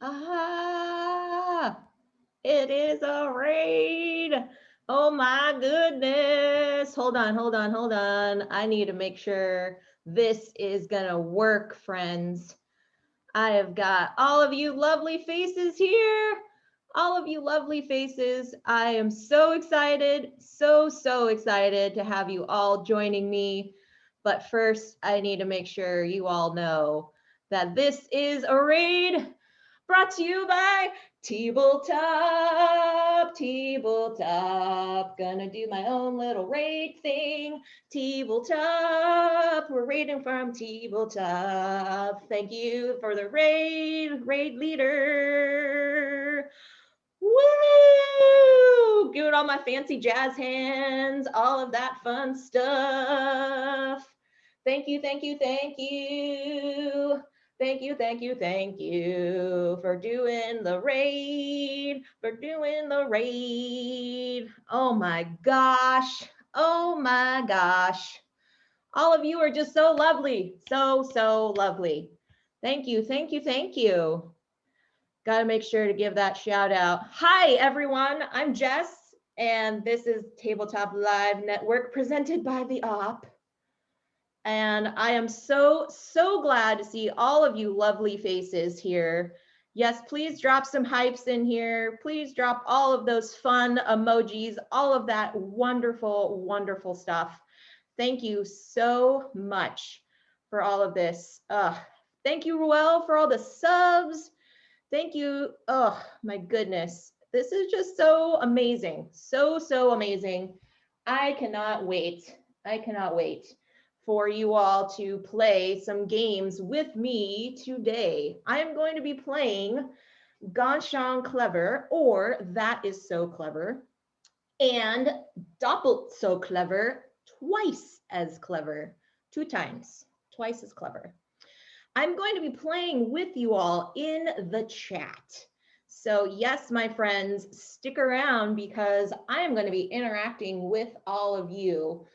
Ah, it is a raid. Oh my goodness. Hold on, hold on, hold on. I need to make sure this is gonna work, friends. I have got all of you lovely faces here. All of you lovely faces. I am so excited, so excited to have you all joining me. But first, I need to make sure you all know that this is a raid brought to you by Tabletop. Tabletop. Gonna do my own little raid thing. Tabletop. We're raiding from Tabletop. Thank you for the raid leader. Woo! Doing all my fancy jazz hands, all of that fun stuff. Thank you, thank you, thank you. Thank you, thank you, thank you for doing the raid, for doing the raid. Oh my gosh. Oh my gosh. All of you are just so lovely. So lovely. Thank you, thank you, thank you. Got to make sure to give that shout out. Hi, everyone. I'm Jess, and this is Tabletop Live Network presented by the OP. And I am so glad to see all of you lovely faces here. Yes, please drop some hypes in here. Please drop all of those fun emojis, all of that wonderful stuff. Thank you so much for all of this. Thank you, Ruel, for all the subs. Thank you. Oh my goodness. This is just so amazing. So amazing. I cannot wait. I cannot wait for you all to play some games with me today. I am going to be playing Ganshang Clever, or That Is So Clever, and Doppelt So Clever, twice as clever, 2 times, twice as clever. I'm going to be playing with you all in the chat. So yes, my friends, stick around because I am going to be interacting with all of you.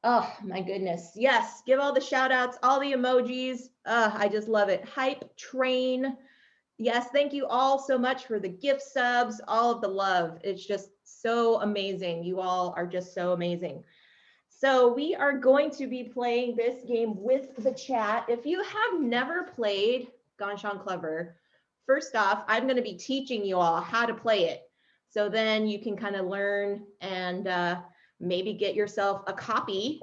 Oh my goodness. Yes, give all the shout outs, all the emojis. I just love it. Hype train. Yes, thank you all so much for the gift subs, all of the love. It's just so amazing. You all are just so amazing. So we are going to be playing this game with the chat. If you have never played Ganshan Clever, first off, I'm going to be teaching you all how to play it. So then you can kind of learn and maybe get yourself a copy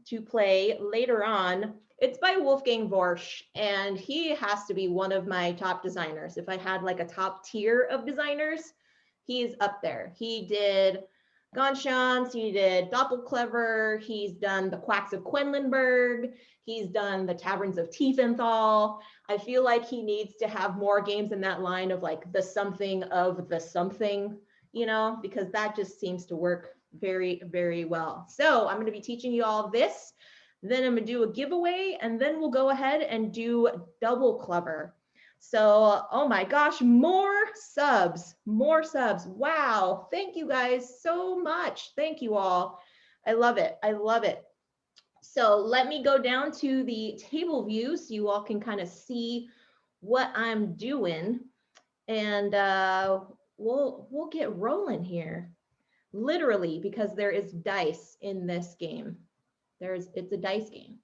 to play later on. It's by Wolfgang Vorsch, and he has to be one of my top designers. If I had like a top tier of designers, he's up there. He did Gonchans, he did Doppelclever, he's done the Quacks of Quedlinburg, he's done the Taverns of Tiefenthal. I feel like he needs to have more games in that line of like the something of the something, you know, because that just seems to work very well. So I'm going to be teaching you all this. Then I'm going to do a giveaway, and then we'll go ahead and do double clever. So, oh my gosh, more subs. Wow. Thank you guys so much. Thank you all. I love it. I love it. So let me go down to the table view so you all can kind of see what I'm doing. And we'll get rolling here. Literally, because there is dice in this game. It's a dice game.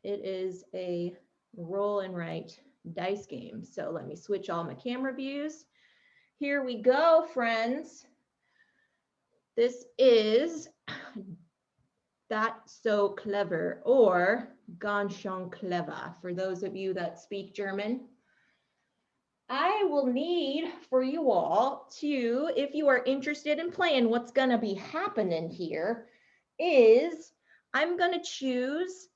It is a roll and write dice game. So let me switch all my camera views. Here we go, friends. This is That So Clever, or Ganz schön clever, for those of you that speak German. I will need for you all to, if you are interested in playing, what's going to be happening here is I'm going to choose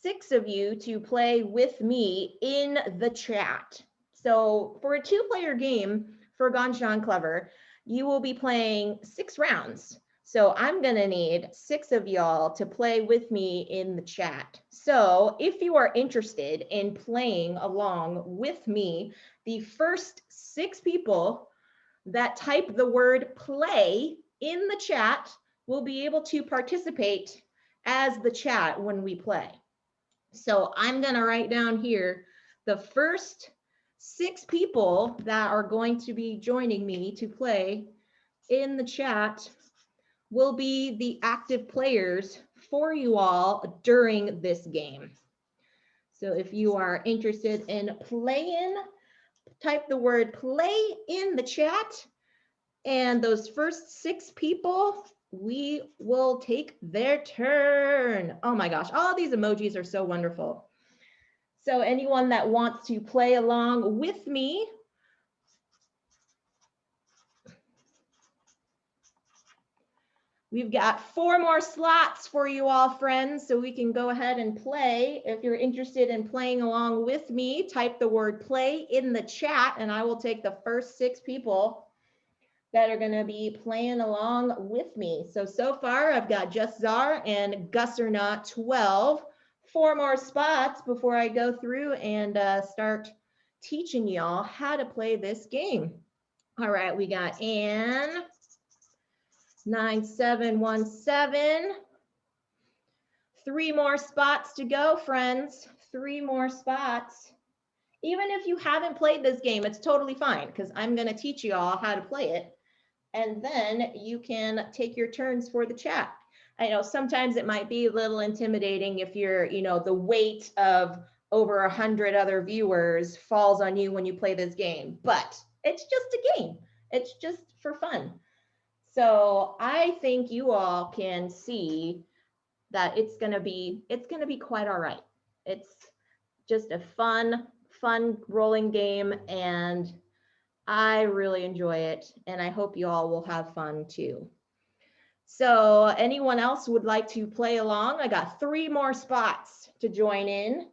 6 of you to play with me in the chat. So for a 2-player game for Ganshan Clever, you will be playing 6 rounds. So I'm going to need 6 of y'all to play with me in the chat. So if you are interested in playing along with me, the first 6 people that type the word play in the chat will be able to participate as the chat when we play. So I'm going to write down here the first 6 people that are going to be joining me to play in the chat will be the active players for you all during this game. So if you are interested in playing, type the word play in the chat, and those first 6 people, we will take their turn. Oh my gosh, all these emojis are so wonderful. So anyone that wants to play along with me, we've got 4 more slots for you all, friends, so we can go ahead and play. If you're interested in playing along with me, type the word play in the chat, and I will take the first 6 people that are going to be playing along with me. So far, I've got Jess Czar and Gussernaut 12. 4 more spots before I go through and start teaching y'all how to play this game. All right, we got Anne. 9717. 3 more spots to go, friends. 3 more spots. Even if you haven't played this game, it's totally fine because I'm going to teach you all how to play it. And then you can take your turns for the chat. I know sometimes it might be a little intimidating if you're, the weight of over 100 other viewers falls on you when you play this game, but it's just a game. It's just for fun. So I think you all can see that it's gonna be quite all right. It's just a fun rolling game, and I really enjoy it, and I hope you all will have fun too. So anyone else would like to play along? I got 3 more spots to join in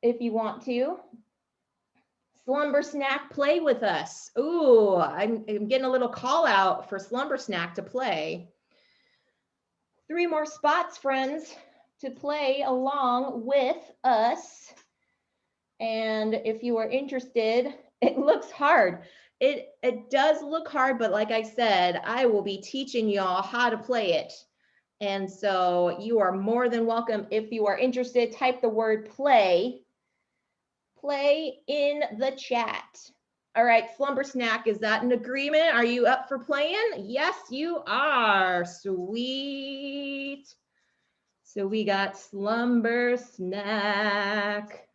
if you want to. Slumber Snack, play with us. Ooh, I'm getting a little call out for Slumber Snack to play. 3 more spots, friends, to play along with us. And if you are interested, it looks hard. It does look hard, but like I said, I will be teaching y'all how to play it. And so you are more than welcome. If you are interested, type the word play in the chat. All right, Slumber Snack, is that an agreement? Are you up for playing? Yes, you are. Sweet. So we got Slumber Snack.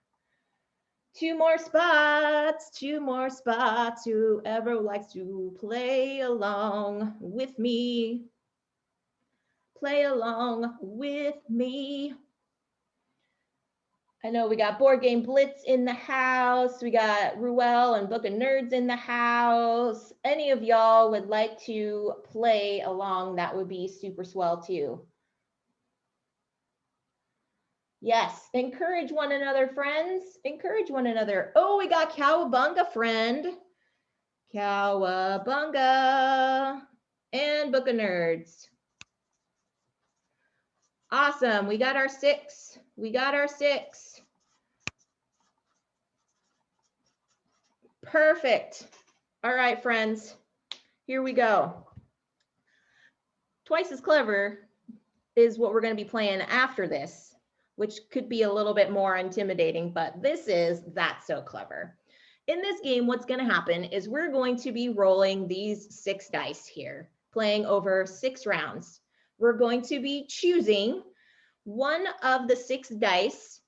2 more spots, 2 more spots. Whoever likes to play along with me. Play along with me. I know we got Board Game Blitz in the house. We got Ruel and Book of Nerds in the house. Any of y'all would like to play along, that would be super swell too. Yes, encourage one another, friends. Encourage one another. Oh, we got Cowabunga, friend. Cowabunga and Book of Nerds. Awesome, we got our 6. We got our 6. Perfect. All right, friends, here we go. Twice as Clever is what we're going to be playing after this, which could be a little bit more intimidating, but this is That's So Clever. In this game, what's going to happen is we're going to be rolling these 6 dice here, playing over 6 rounds. We're going to be choosing one of the 6 dice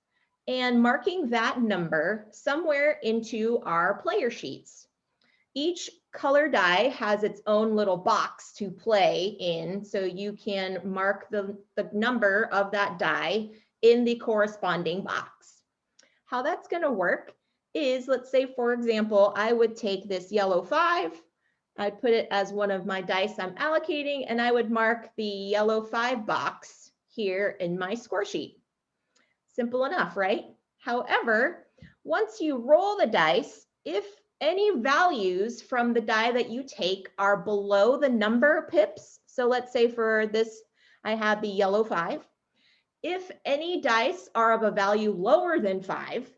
and marking that number somewhere into our player sheets. Each color die has its own little box to play in, so you can mark the number of that die in the corresponding box. How that's going to work is, let's say, for example, I would take this yellow 5, I'd put it as one of my dice I'm allocating, and I would mark the yellow 5 box here in my score sheet. Simple enough, right? However, once you roll the dice, if any values from the die that you take are below the number pips, so let's say for this, I have the yellow 5. If any dice are of a value lower than 5,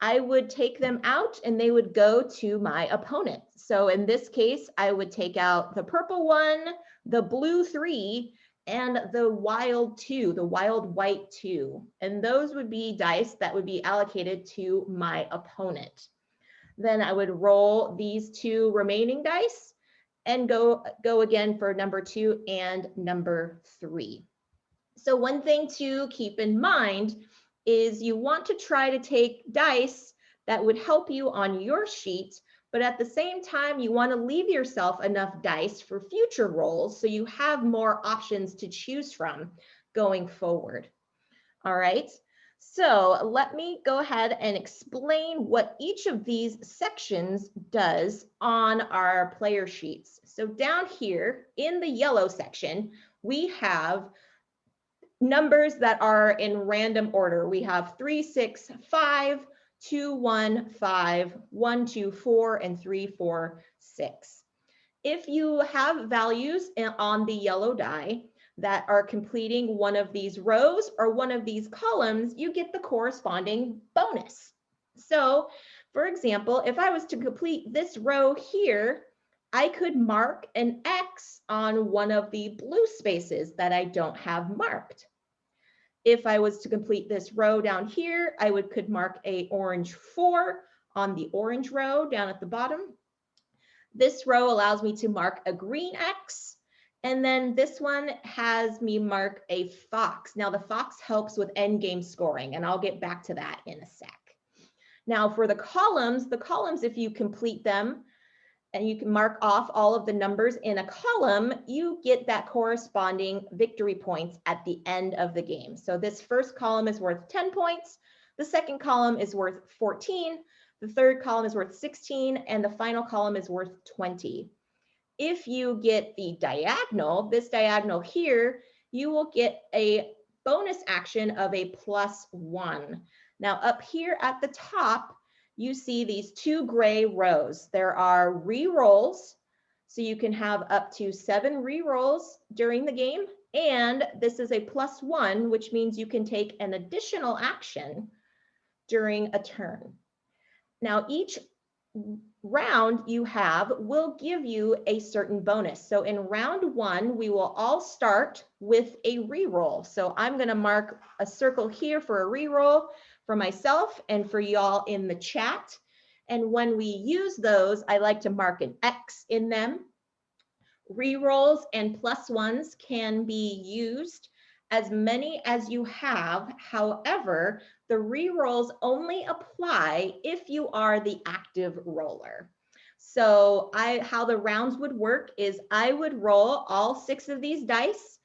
I would take them out and they would go to my opponent. So in this case, I would take out the purple 1, the blue 3, and the wild 2, the wild white 2. And those would be dice that would be allocated to my opponent. Then I would roll these 2 remaining dice and go again for number 2 and number 3. So one thing to keep in mind is you want to try to take dice that would help you on your sheet, but at the same time, you want to leave yourself enough dice for future rolls so you have more options to choose from going forward. All right, so let me go ahead and explain what each of these sections does on our player sheets. So down here in the yellow section, we have numbers that are in random order. We have 3, 6, 5, 2, 1, 5, 1, 2, 4, and 3, 4, 6. If you have values on the yellow die that are completing one of these rows or one of these columns, you get the corresponding bonus. So, for example, if I was to complete this row here, I could mark an X on one of the blue spaces that I don't have marked. If I was to complete this row down here, I could mark a orange 4 on the orange row down at the bottom. This row allows me to mark a green X, and then this one has me mark a fox. Now the fox helps with end game scoring, and I'll get back to that in a sec. Now for the columns, if you complete them, and you can mark off all of the numbers in a column, you get that corresponding victory points at the end of the game. So this first column is worth 10 points. The second column is worth 14. The third column is worth 16. And the final column is worth 20. If you get the diagonal, this diagonal here, you will get a bonus action of a +1. Now up here at the top, you see these 2 gray rows. There are re-rolls, so you can have up to 7 re-rolls during the game. And this is a +1, which means you can take an additional action during a turn. Now each round you have will give you a certain bonus. So in round 1, we will all start with a re-roll. So I'm going to mark a circle here for a re-roll for myself and for y'all in the chat. And when we use those, I like to mark an X in them. Re-rolls and +1s can be used as many as you have. However, the re-rolls only apply if you are the active roller. So how the rounds would work is I would roll all 6 of these dice.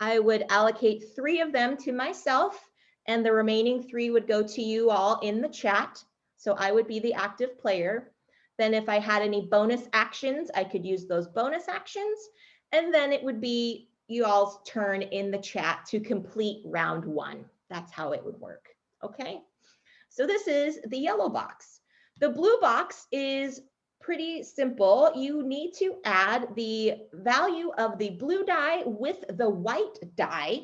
I would allocate 3 of them to myself, and the remaining 3 would go to you all in the chat. So I would be the active player. Then if I had any bonus actions, I could use those bonus actions. And then it would be you all's turn in the chat to complete round 1. That's how it would work. Okay, so this is the yellow box. The blue box is pretty simple. You need to add the value of the blue die with the white die,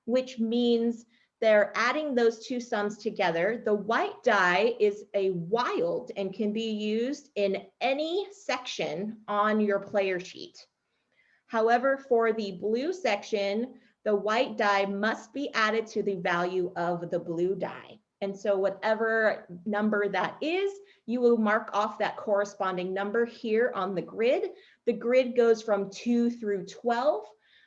which means they're adding those 2 sums together. The white die is a wild and can be used in any section on your player sheet. However, for the blue section, the white die must be added to the value of the blue die. And so whatever number that is, you will mark off that corresponding number here on the grid. The grid goes from 2 through 12.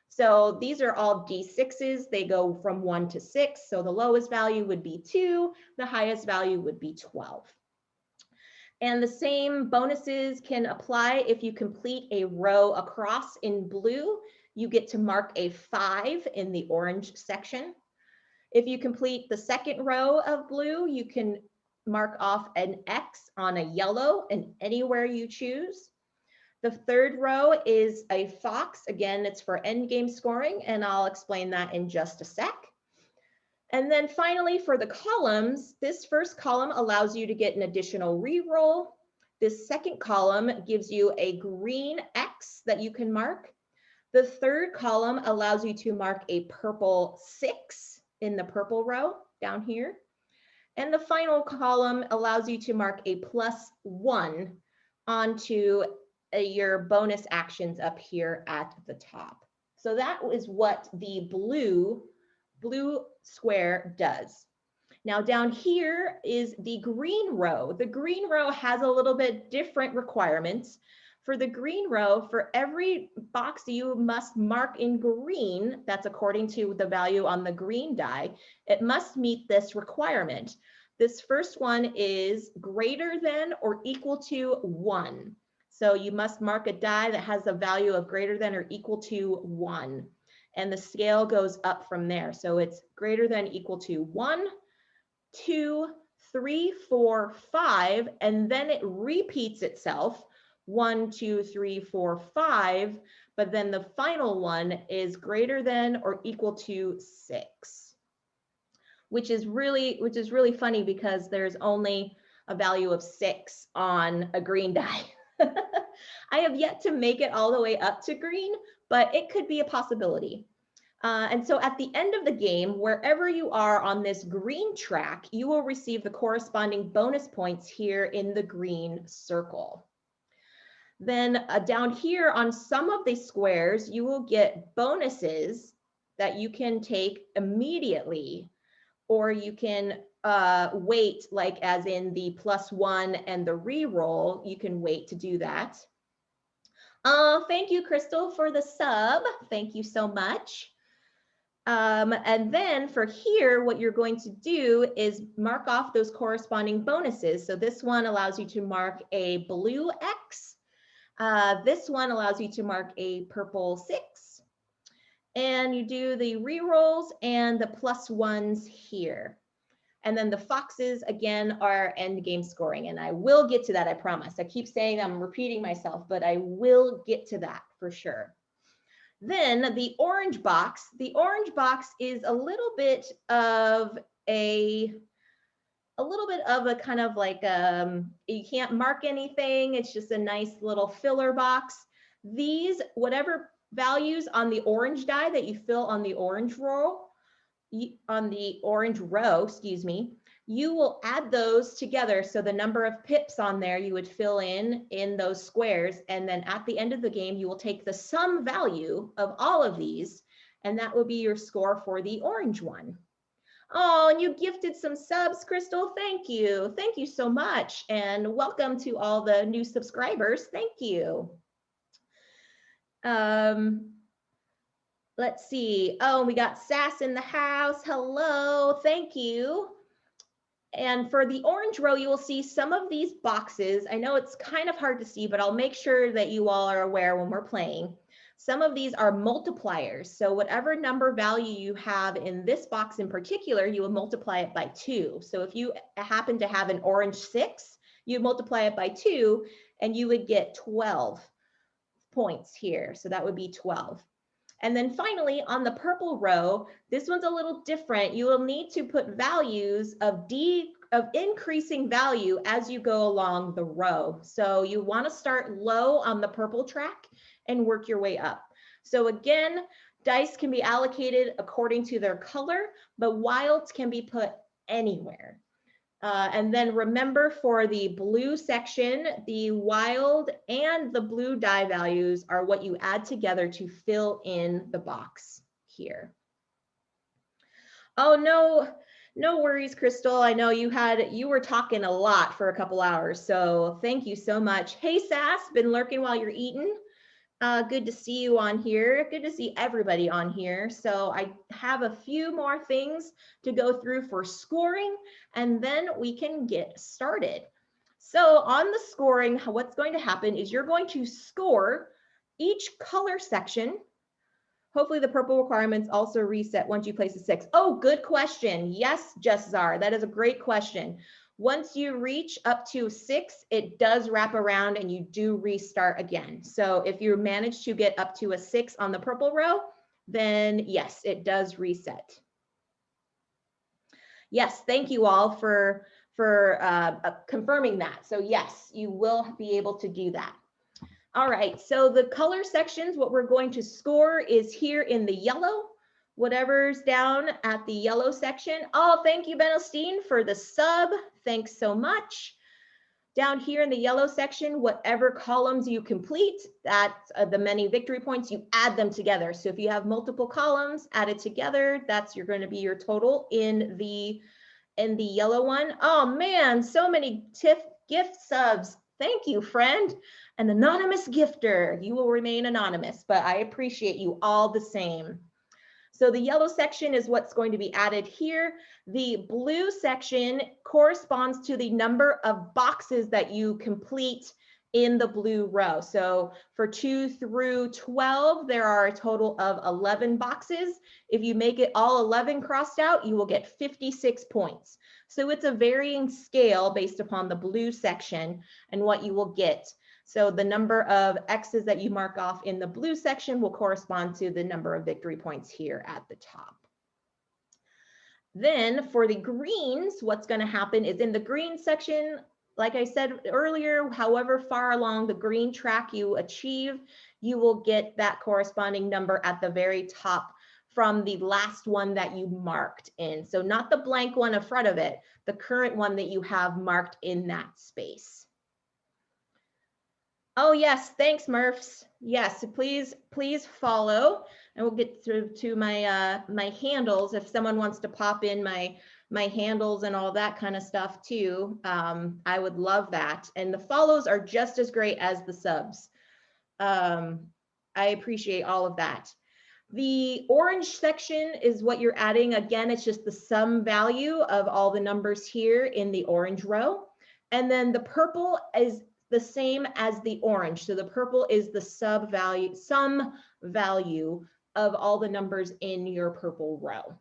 So these are all D6s. They go from 1 to 6. So the lowest value would be 2. The highest value would be 12. And the same bonuses can apply if you complete a row across in blue. You get to mark a 5 in the orange section. If you complete the second row of blue, you can mark off an X on a yellow and anywhere you choose. The third row is a fox. Again, it's for end game scoring, and I'll explain that in just a sec. And then finally, for the columns, this first column allows you to get an additional re-roll. This second column gives you a green X that you can mark. The third column allows you to mark a purple 6 in the purple row down here. And the final column allows you to mark a +1 onto your bonus actions up here at the top. So that is what the blue square does. Now down here is the green row. The green row has a little bit different requirements. For the green row, for every box you must mark in green, that's according to the value on the green die, it must meet this requirement. This first one is greater than or equal to 1. So you must mark a die that has a value of greater than or equal to 1. And the scale goes up from there. So it's greater than equal to 1, 2, 3, 4, 5, and then it repeats itself. 1, 2, 3, 4, 5, but then the final one is greater than or equal to 6, which is really funny because there's only a value of 6 on a green die. I have yet to make it all the way up to green, but it could be a possibility. And so at the end of the game, wherever you are on this green track, you will receive the corresponding bonus points here in the green circle. Then down here on some of these squares, you will get bonuses that you can take immediately, or you can wait, like as in the +1 and the re-roll, you can wait to do that. Thank you, Crystal, for the sub. Thank you so much. And then for here, what you're going to do is mark off those corresponding bonuses. So this one allows you to mark a blue X. This one allows you to mark a purple 6. And you do the re-rolls and the +1s here. And then the foxes, again, are end game scoring. And I will get to that, I promise. I keep saying I'm repeating myself, but I will get to that for sure. Then the orange box is a little bit of a kind of like, you can't mark anything. It's just a nice little filler box. These, whatever values on the orange die that you fill on the orange row, excuse me, you will add those together. So the number of pips on there you would fill in those squares. And then at the end of the game, you will take the sum value of all of these, and that will be your score for the orange one. Oh, and you gifted some subs, Crystal. Thank you. Thank you so much. And welcome to all the new subscribers. Thank you. Let's see. Oh, we got Sass in the house. Hello. Thank you. And for the orange row, you will see some of these boxes. I know it's kind of hard to see, but I'll make sure that you all are aware when we're playing. Some of these are multipliers. So whatever number value you have in this box in particular, you will multiply it by 2. So if you happen to have an orange 6, you multiply it by 2, and you would get 12 points here. So that would be 12. And then finally, on the purple row, this one's a little different. You will need to put values of increasing value as you go along the row. So you want to start low on the purple track and work your way up. So again, dice can be allocated according to their color, but wilds can be put anywhere. And then remember, for the blue section, the wild and the blue die values are what you add together to fill in the box here. Oh, no worries, Crystal. I know you were talking a lot for a couple hours, so thank you so much. Hey, Sass, been lurking while you're eating. Good to see you on here. Good to see everybody on here. So I have a few more things to go through for scoring, and then we can get started. So on the scoring, what's going to happen is you're going to score each color section. Hopefully the purple requirements also reset once you place a 6. Oh, good question. Yes, Jess Zar, that is a great question. Once you reach up to 6, it does wrap around and you do restart again. So if you manage to get up to a 6 on the purple row, then yes, it does reset. Yes, thank you all for confirming that. So yes, you will be able to do that. All right, so the color sections, what we're going to score is here in the yellow. Whatever's down at the yellow section. Oh, thank you, Benelstein, for the sub. Thanks so much. Down here in the yellow section, whatever columns you complete, that's the many victory points, you add them together. So if you have multiple columns added together, that's going to be your total in the And the yellow one, oh man, so many gift subs. Thank you, friend. An anonymous gifter. You will remain anonymous, but I appreciate you all the same. So the yellow section is what's going to be added here. The blue section corresponds to the number of boxes that you complete in the blue row. So for 2 through 12, there are a total of 11 boxes. If you make it all 11 crossed out, you will get 56 points. So it's a varying scale based upon the blue section and what you will get. So the number of X's that you mark off in the blue section will correspond to the number of victory points here at the top. Then for the greens, what's going to happen is in the green section, like I said earlier, however far along the green track you achieve, you will get that corresponding number at the very top from the last one that you marked in. So not the blank one in front of it, the current one that you have marked in that space. Oh yes, thanks Murphs. Yes, please follow, and we'll get through to my my handles if someone wants to pop in my handles and all that kind of stuff too. I would love that. And the follows are just as great as the subs. I appreciate all of that. The orange section is what you're adding. Again, it's just the sum value of all the numbers here in the orange row. And then the purple is the same as the orange. So the purple is the sum value of all the numbers in your purple row.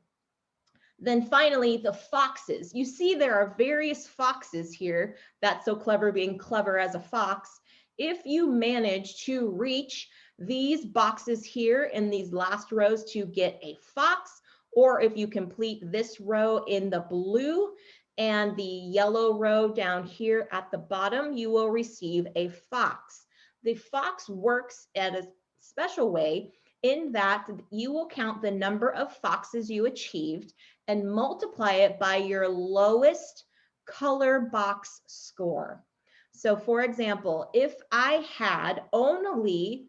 Then finally, the foxes. You see there are various foxes here. That's so clever, being clever as a fox. If you manage to reach these boxes here in these last rows to get a fox, or if you complete this row in the blue and the yellow row down here at the bottom, you will receive a fox. The fox works at a special way in that you will count the number of foxes you achieved and multiply it by your lowest color box score. So for example, if I had only,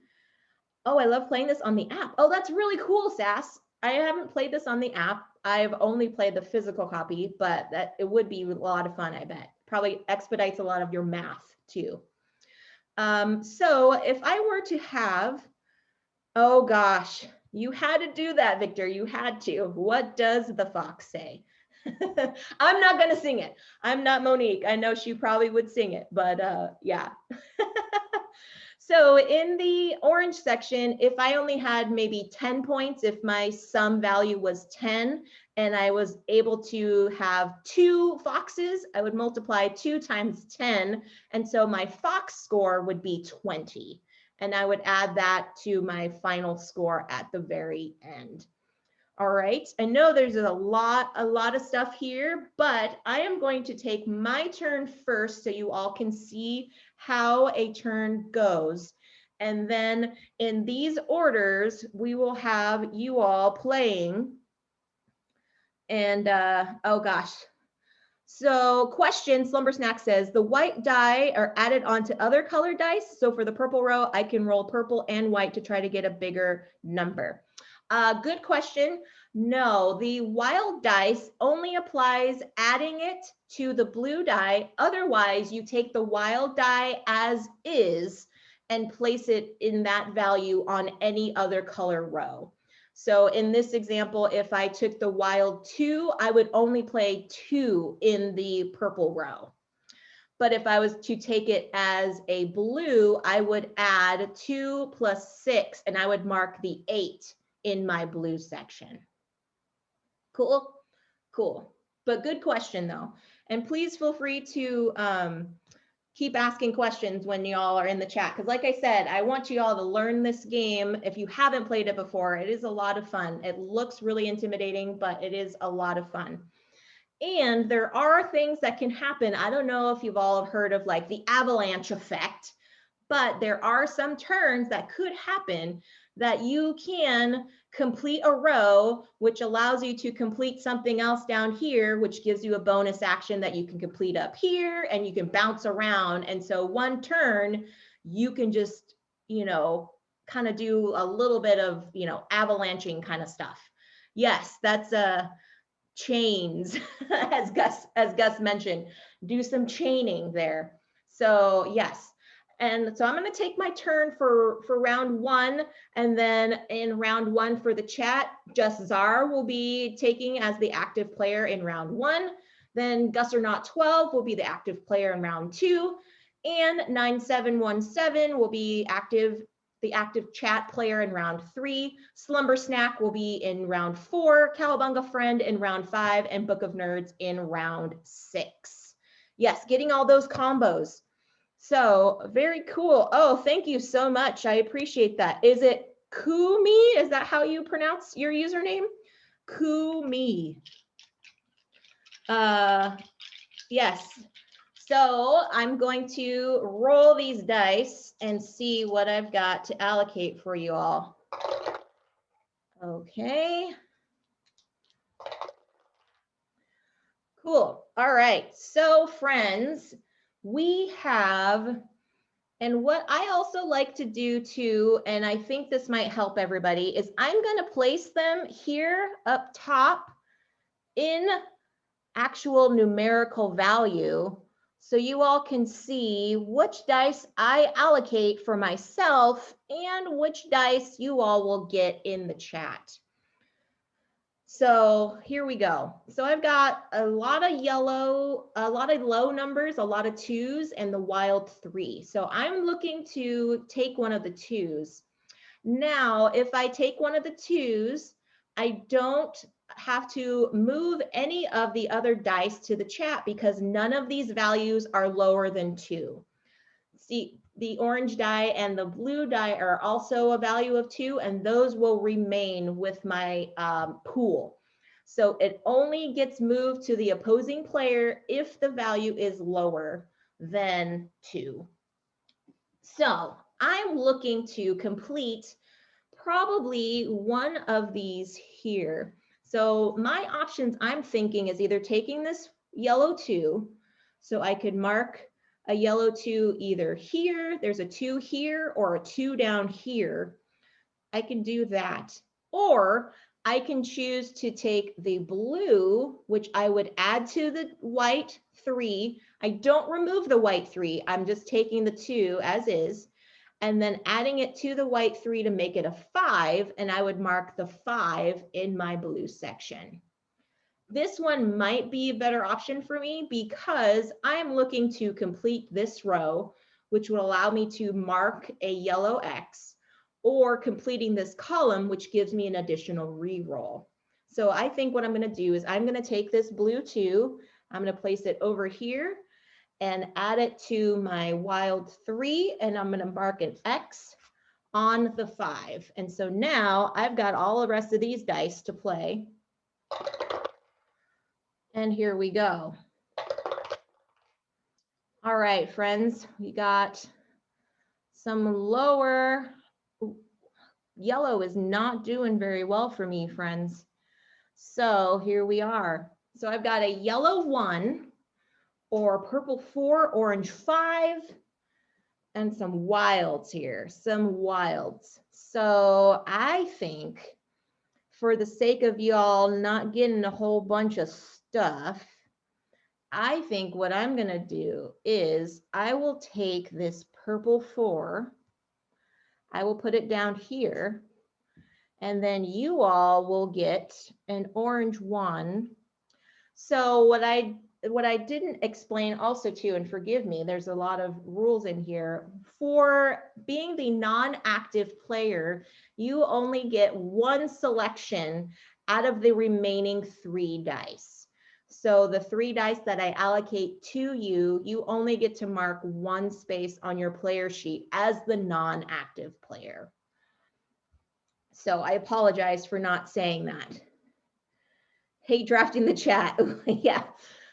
oh, I love playing this on the app. Oh, that's really cool, Sass. I haven't played this on the app. I've only played the physical copy, but that it would be a lot of fun, I bet. Probably expedites a lot of your math too. So if I were to have, oh gosh, you had to do that, Victor. You had to. What does the fox say? I'm not going to sing it. I'm not Monique. I know she probably would sing it, but yeah. So in the orange section, if I only had maybe 10 points, if my sum value was 10 and I was able to have 2 foxes, I would multiply 2 times 10. And so my fox score would be 20. And I would add that to my final score at the very end. All right, I know there's a lot of stuff here, but I am going to take my turn first so you all can see how a turn goes. And then in these orders, we will have you all playing. And oh gosh. So question, Slumber Snack says, the white die are added onto other colored dice. So for the purple row, I can roll purple and white to try to get a bigger number. Good question. No, the wild dice only applies adding it to the blue die. Otherwise, you take the wild die as is and place it in that value on any other color row. So in this example, if I took the wild 2, I would only play 2 in the purple row. But if I was to take it as a blue, I would add 2 plus 6, and I would mark the 8 in my blue section. Cool, cool. But good question though. And please feel free to keep asking questions when y'all are in the chat. Because like I said, I want you all to learn this game. If you haven't played it before, it is a lot of fun. It looks really intimidating, but it is a lot of fun. And there are things that can happen. I don't know if you've all heard of like the avalanche effect, but there are some turns that could happen that you can complete a row, which allows you to complete something else down here, which gives you a bonus action that you can complete up here, and you can bounce around. And so one turn, you can just, you know, kind of do a little bit of, you know, avalanching kind of stuff. Yes, that's chains, as Gus mentioned, do some chaining there. So yes. And so I'm going to take my turn for round one. And then in round one for the chat, Just Czar will be taking as the active player in round one. Then Gus or Not 12 will be the active player in round two. And 9717 will be the active chat player in round three. Slumber Snack will be in round four. Cowabunga Friend in round five. And Book of Nerds in round six. Yes, getting all those combos. So very cool. Oh, thank you so much. I appreciate that. Is it Kumi? Is that how you pronounce your username? Kumi. Yes. So I'm going to roll these dice and see what I've got to allocate for you all. Okay. Cool. All right. So friends, we have, and what I also like to do too, and I think this might help everybody, is I'm going to place them here up top in actual numerical value so you all can see which dice I allocate for myself and which dice you all will get in the chat. So here we go. So I've got a lot of yellow, a lot of low numbers, a lot of twos, and the wild three. So I'm looking to take one of the twos. Now, if I take one of the twos, I don't have to move any of the other dice to the chat because none of these values are lower than 2. See, the orange die and the blue die are also a value of 2, and those will remain with my pool. So it only gets moved to the opposing player if the value is lower than 2. So I'm looking to complete probably one of these here. So my options I'm thinking is either taking this yellow 2, so I could mark a yellow 2 either here, there's a 2 here, or a 2 down here. I can do that. Or I can choose to take the blue, which I would add to the white 3. I don't remove the white 3. I'm just taking the 2 as is, and then adding it to the white 3 to make it a 5, and I would mark the 5 in my blue section. This one might be a better option for me because I'm looking to complete this row, which will allow me to mark a yellow X, or completing this column, which gives me an additional reroll. So I think what I'm going to do is I'm going to take this blue 2, I'm going to place it over here and add it to my wild 3, and I'm going to mark an X on the 5. And so now I've got all the rest of these dice to play. And here we go. All right, friends, we got some lower. Yellow is not doing very well for me, friends. So here we are. So I've got a yellow 1, or purple 4, orange 5, and some wilds here, some wilds. So I think for the sake of y'all not getting a whole bunch of stuff, I think what I'm going to do is I will take this purple 4, I will put it down here, and then you all will get an orange 1. So what I didn't explain also too, and forgive me, there's a lot of rules in here. For being the non-active player, you only get 1 selection out of the remaining 3 dice. So the 3 dice that I allocate to you, you only get to mark 1 space on your player sheet as the non-active player. So I apologize for not saying that. Hate drafting the chat. Yeah,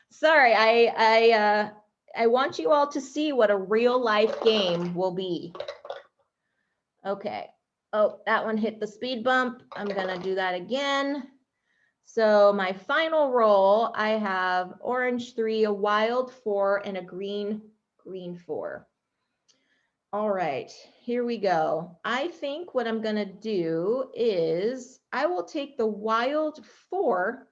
sorry. I want you all to see what a real life game will be. Okay. Oh, that one hit the speed bump. I'm gonna do that again. So my final roll, I have orange 3, a wild 4, and a green 4. All right, here we go. I think what I'm gonna do is I will take the wild 4.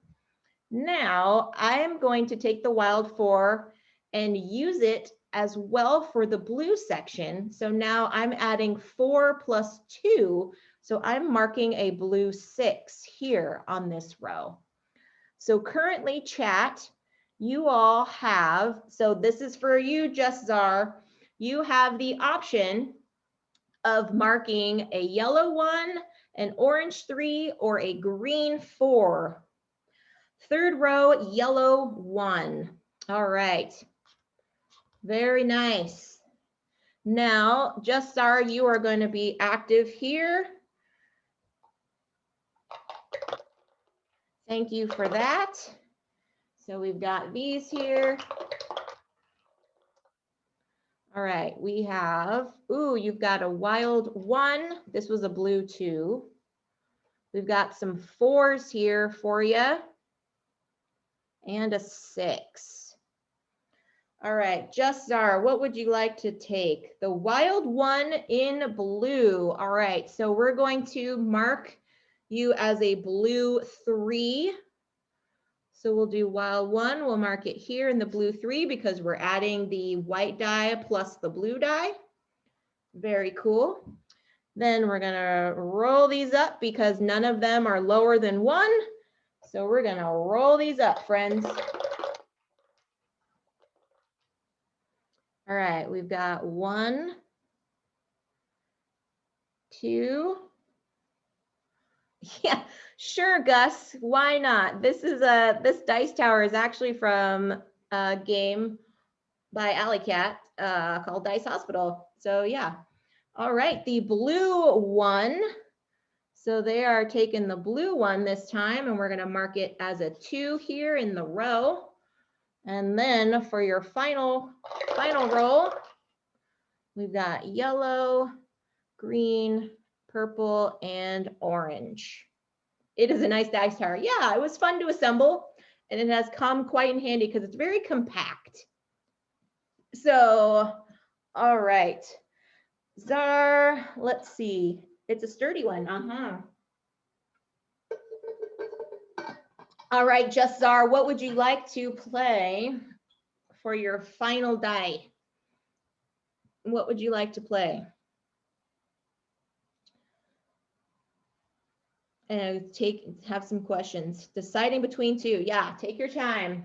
Now I'm going to take the wild 4 and use it as well for the blue section. So now I'm adding 4 plus 2. So I'm marking a blue 6 here on this row. So currently, chat, you all have, so this is for you, Jess Czar, you have the option of marking a yellow 1, an orange 3, or a green 4. Third row, yellow 1. All right. Very nice. Now, Jess Czar, you are going to be active here. Thank you for that. So we've got these here. All right, we have, ooh, you've got a wild 1. This was a blue 2. We've got some 4s here for you. And a 6. All right, Jess Czar, what would you like to take? The wild 1 in blue. All right, so we're going to mark you as a blue 3. So we'll do wild 1. We'll mark it here in the blue 3 because we're adding the white die plus the blue die. Very cool. Then we're gonna roll these up because none of them are lower than 1. So we're gonna roll these up, friends. All right, we've got 1, 2. Yeah, sure, Gus. Why not? This dice tower is actually from a game by Alley Cat called Dice Hospital. So yeah. All right, the blue 1. So they are taking the blue 1 this time, and we're going to mark it as a 2 here in the row. And then for your final roll, we've got yellow, green, purple, and orange. It is a nice dice tower. Yeah, it was fun to assemble, and it has come quite in handy because it's very compact. So, all right. Czar, let's see. It's a sturdy one. All right, Jess Czar, what would you like to play for your final die? What would you like to play? And have some questions. Deciding between 2. Yeah, take your time.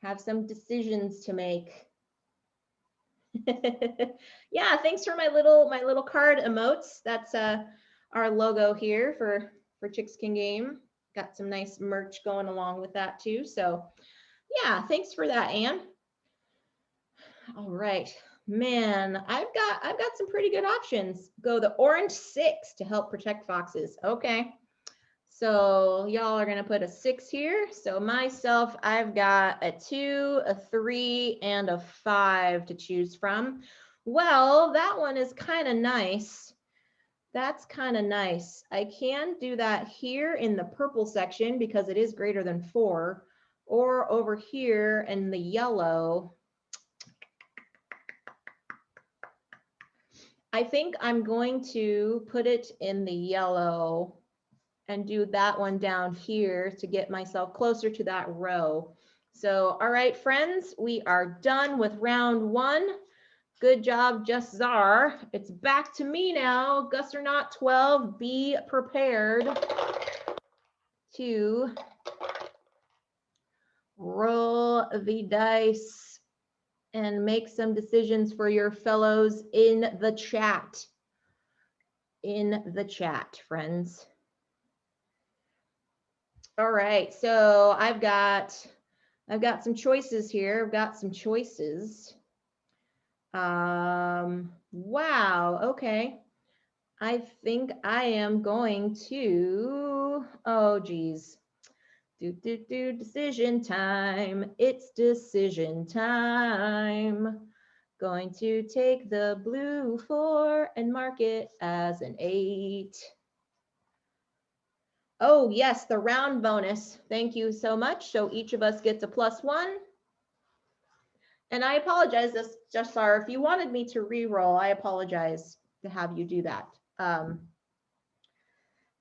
Have some decisions to make. Yeah, thanks for my little card emotes. That's our logo here for Chicks Can Game. Got some nice merch going along with that too. So yeah, thanks for that, Anne. All right, man, I've got some pretty good options. Go the orange 6 to help protect foxes. Okay, so y'all are gonna put a 6 here. So myself, I've got a 2, a 3, and a 5 to choose from. Well, that one is kind of nice. That's kind of nice. I can do that here in the purple section because it is greater than 4, or over here in the yellow. I think I'm going to put it in the yellow and do that one down here to get myself closer to that row. So, all right, friends, we are done with round 1. Good job, Jess Czar. It's back to me now. Gus or not 12, be prepared to roll the dice and make some decisions for your fellows in the chat. In the chat, friends. All right, so I've got some choices here. I've got some choices. Wow, okay. I think I am going to, oh geez. Decision time. It's decision time. Going to take the blue 4 and mark it as an 8. Oh, yes, the round bonus. Thank you so much. So each of us gets a +1. And I apologize, Jess Czar, if you wanted me to re-roll, I apologize to have you do that.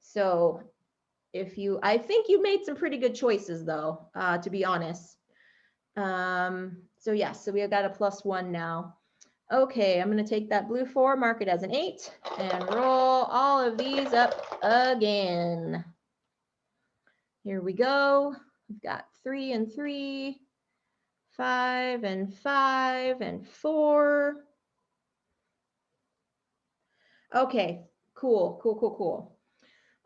So I think you made some pretty good choices though, to be honest. So yes, so we have got a +1 now. Okay, I'm going to take that blue 4, mark it as an 8, and roll all of these up again. Here we go. We've got 3 and 3, 5 and 5 and 4. Okay, cool, cool, cool, cool.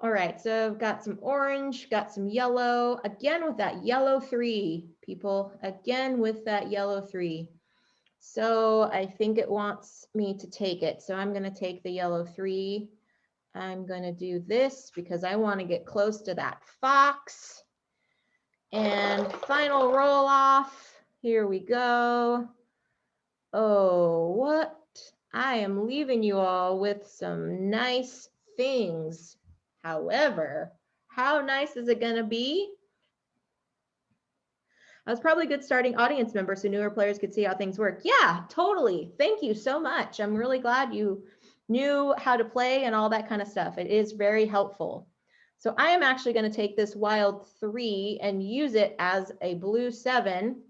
All right, so I've got some orange, got some yellow, again with that yellow 3, people, again with that yellow 3. So I think it wants me to take it. So I'm going to take the yellow 3. I'm going to do this because I want to get close to that fox. And final roll off. Here we go. Oh, what? I am leaving you all with some nice things. However, how nice is it going to be? I was probably a good starting audience member so newer players could see how things work. Yeah, totally. Thank you so much. I'm really glad you knew how to play and all that kind of stuff. It is very helpful. So I am actually going to take this wild 3 and use it as a blue 7.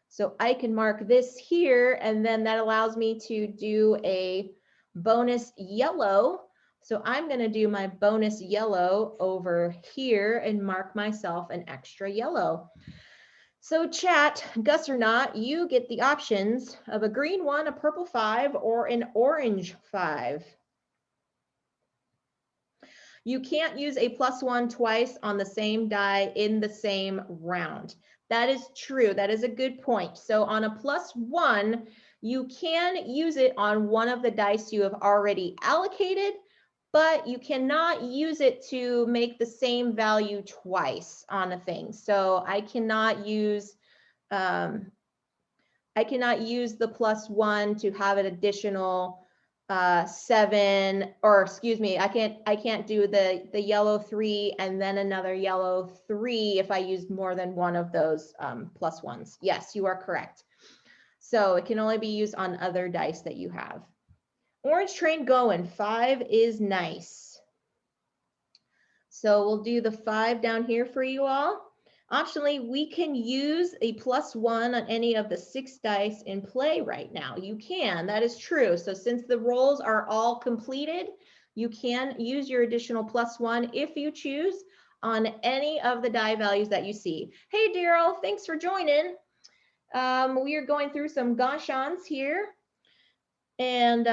So I can mark this here, and then that allows me to do a bonus yellow. So I'm going to do my bonus yellow over here and mark myself an extra yellow. So chat, Gus or not, you get the options of a green 1, a purple 5, or an orange 5. You can't use a +1 twice on the same die in the same round. That is true. That is a good point. So on a +1, you can use it on one of the dice you have already allocated, but you cannot use it to make the same value twice on a thing. So I cannot use the +1 to have an additional 7, or excuse me, I can't do the yellow 3 and then another yellow 3 if I use more than one of those +1s. Yes, you are correct. So it can only be used on other dice that you have. Orange train going, 5 is nice. So we'll do the 5 down here for you all. Optionally, we can use a +1 on any of the 6 dice in play right now. You can, that is true. So since the rolls are all completed, you can use your additional +1 if you choose on any of the die values that you see. Hey, Daryl, thanks for joining. We are going through some Gauchons here. And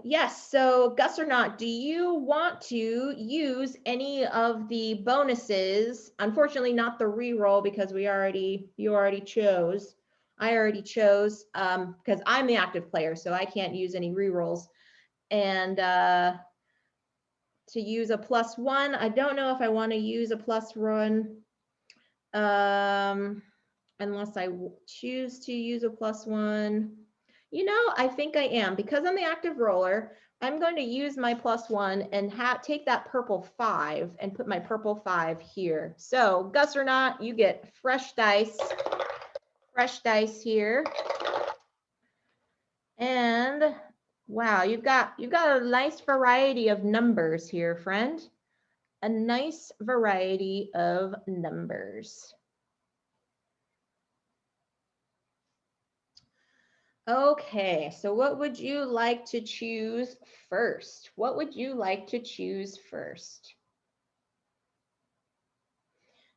yes, so Gus or not, do you want to use any of the bonuses? Unfortunately, not the reroll because you already chose. I already chose because I'm the active player, so I can't use any rerolls. And to use a +1, I don't know if I want to use a +1 unless I choose to use a +1. You know, I think I am. Because I'm the active roller, I'm going to use my +1 and take that purple 5 and put my purple 5 here. So Gus or not, you get fresh dice here. And wow, you've got a nice variety of numbers here, friend. A nice variety of numbers. Okay, so what would you like to choose first? What would you like to choose first?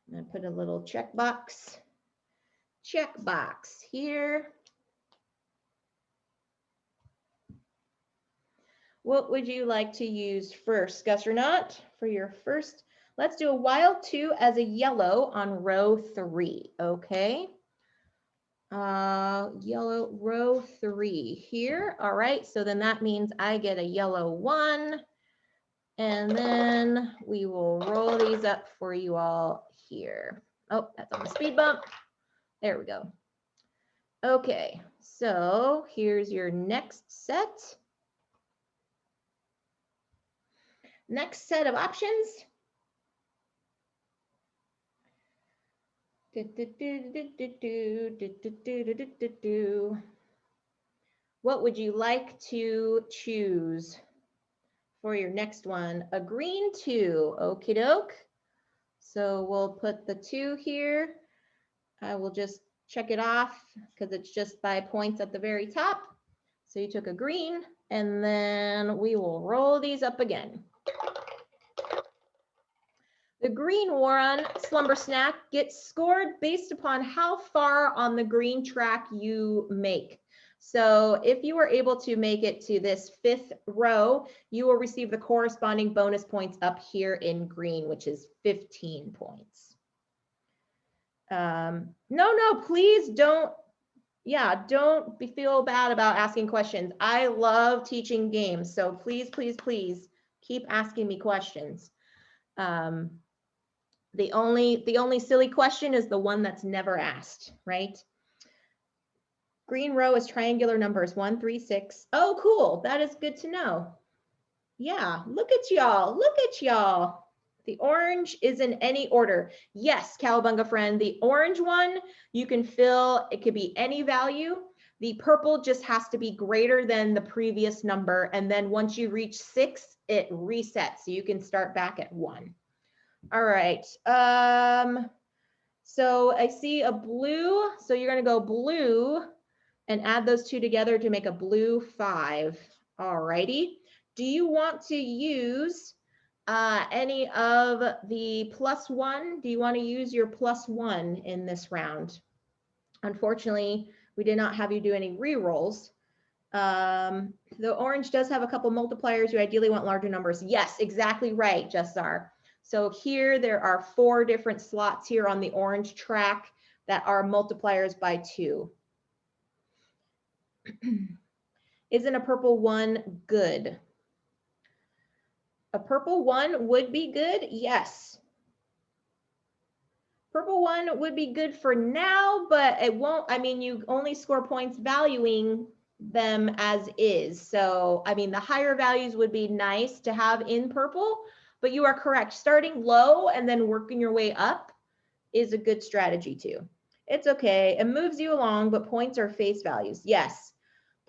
I'm going to put a little checkbox here. What would you like to use first, Gus or not, for your first? Let's do a wild 2 as a yellow on row 3, okay? Yellow row 3 here. All right, so then that means I get a yellow 1. And then we will roll these up for you all here. Oh, that's on the speed bump. There we go. Okay, so here's your next set. Next set of options. What would you like to choose for your next one? A green 2, okie doke. So we'll put the 2 here. I will just check it off because it's just by points at the very top. So you took a green, and then we will roll these up again. The green Warren Slumber Snack gets scored based upon how far on the green track you make. So if you were able to make it to this 5th row, you will receive the corresponding bonus points up here in green, which is 15 points. No, please don't. Yeah, don't feel bad about asking questions. I love teaching games, so please, please, please keep asking me questions. The only silly question is the one that's never asked, right? Green row is triangular numbers 1, 3, 6. Oh, cool. That is good to know. Yeah, look at y'all. Look at y'all. The orange is in any order. Yes, Cowabunga friend, the orange one, you can fill, it could be any value. The purple just has to be greater than the previous number. And then once you reach 6, it resets. So you can start back at 1. All right. So I see a blue. So you're going to go blue and add those 2 together to make a blue 5. All righty. Do you want to use any of the +1? Do you want to use your +1 in this round? Unfortunately, we did not have you do any re-rolls. The orange does have a couple multipliers. You ideally want larger numbers. Yes, exactly right, Jessar. So here there are 4 different slots here on the orange track that are multipliers by 2. Isn't a purple 1 good? A purple 1 would be good, yes. Purple 1 would be good for now, but it won't, I mean, you only score points valuing them as is. So, I mean, the higher values would be nice to have in purple, but you are correct. Starting low and then working your way up is a good strategy too. It's okay. It moves you along, but points are face values. Yes.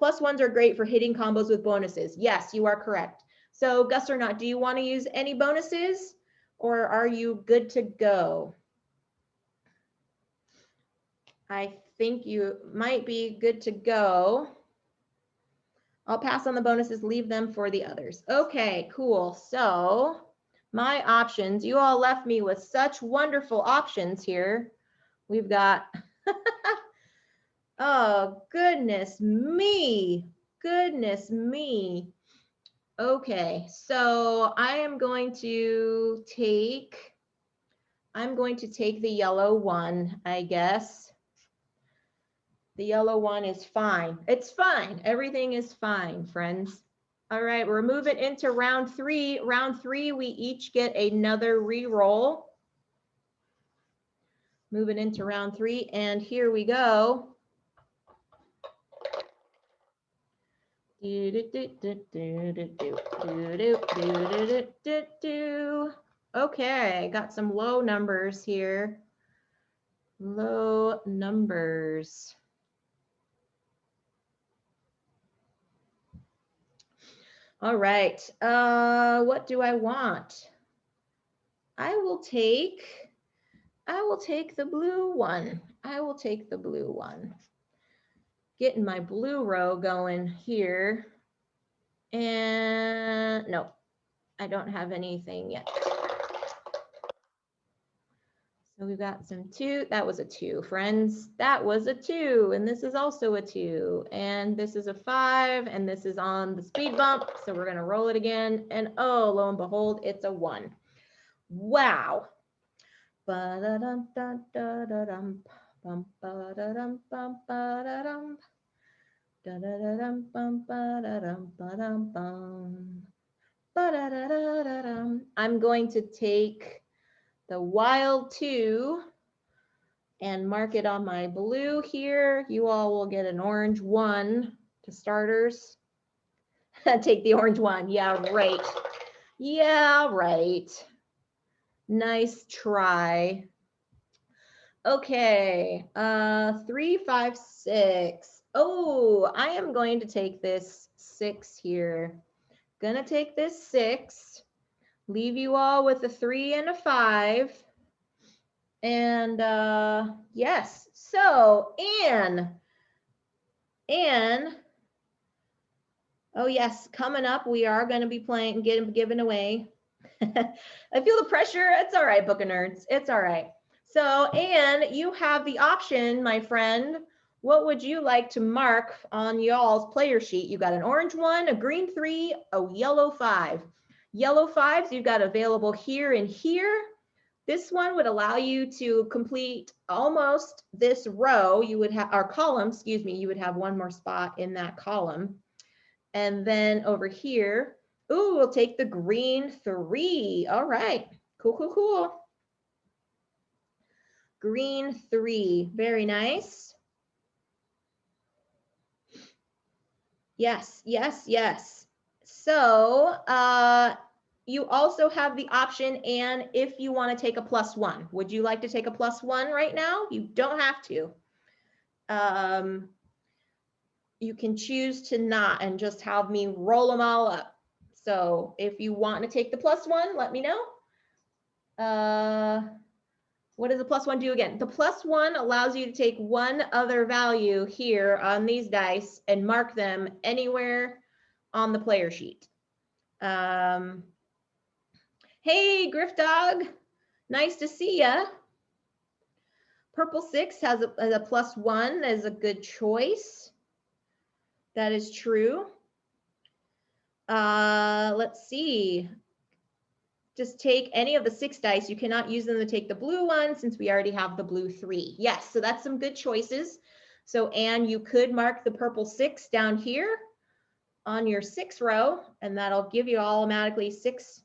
+1s are great for hitting combos with bonuses. Yes, you are correct. So Gus or not, do you want to use any bonuses or are you good to go? I think you might be good to go. I'll pass on the bonuses, leave them for the others. Okay, cool. So my options, you all left me with such wonderful options here. We've got, oh, goodness me. Goodness me. Okay, so I'm going to take the yellow one, I guess. The yellow one is fine. It's fine. Everything is fine, friends. All right, we're moving into round 3. Round 3, we each get another re-roll. Moving into round 3, and here we go. Okay, got some low numbers here. Low numbers. All right, what do I want? I will take the blue one. I will take the blue one. Getting my blue row going here. And no, I don't have anything yet. So we've got some 2. That was a 2, friends. That was a 2. And this is also a 2. And this is a 5. And this is on the speed bump. So we're going to roll it again. And oh, lo and behold, it's a 1. Wow. Ba-da-dum-da-da-da-dum, bum, ba-da-dum, bum, ba-da-dum. Da-da-da-dum, bum, ba-da-dum, ba-dum, bum. Ba-da-da-da-da-dum. I'm going to take the wild 2 and mark it on my blue here. You all will get an orange 1 to starters. Take the orange 1. Yeah, right. Yeah, right. Nice try. Okay, 3, 5, 6. Oh, I am going to take this 6 here. Gonna take this 6. Leave you all with a 3 and a 5. And yes, so Anne, oh yes, coming up, we are going to be playing, giving away. I feel the pressure. It's all right, Book of Nerds. It's all right. So Anne, you have the option, my friend. What would you like to mark on y'all's player sheet? You got an orange 1, a green 3, a yellow 5. Yellow 5s you've got available here and here. This one would allow you to complete almost this row. You would have, our column, excuse me, you would have one more spot in that column. And then over here, ooh, we'll take the green 3. All right, cool, cool, cool. Green 3, very nice. Yes, yes, yes. So you also have the option, and if you want to take a +1, would you like to take a +1 right now? You don't have to. You can choose to not and just have me roll them all up. So if you want to take the +1, let me know. What does the +1 do again? The +1 allows you to take one other value here on these dice and mark them anywhere on the player sheet. Hey, Griff Dog, nice to see ya. Purple 6 has a +1 as a good choice. That is true. Let's see. Just take any of the 6 dice. You cannot use them to take the blue one since we already have the blue 3. Yes, so that's some good choices. So Anne, you could mark the purple 6 down here on your 6th row, and that'll give you automatically 6.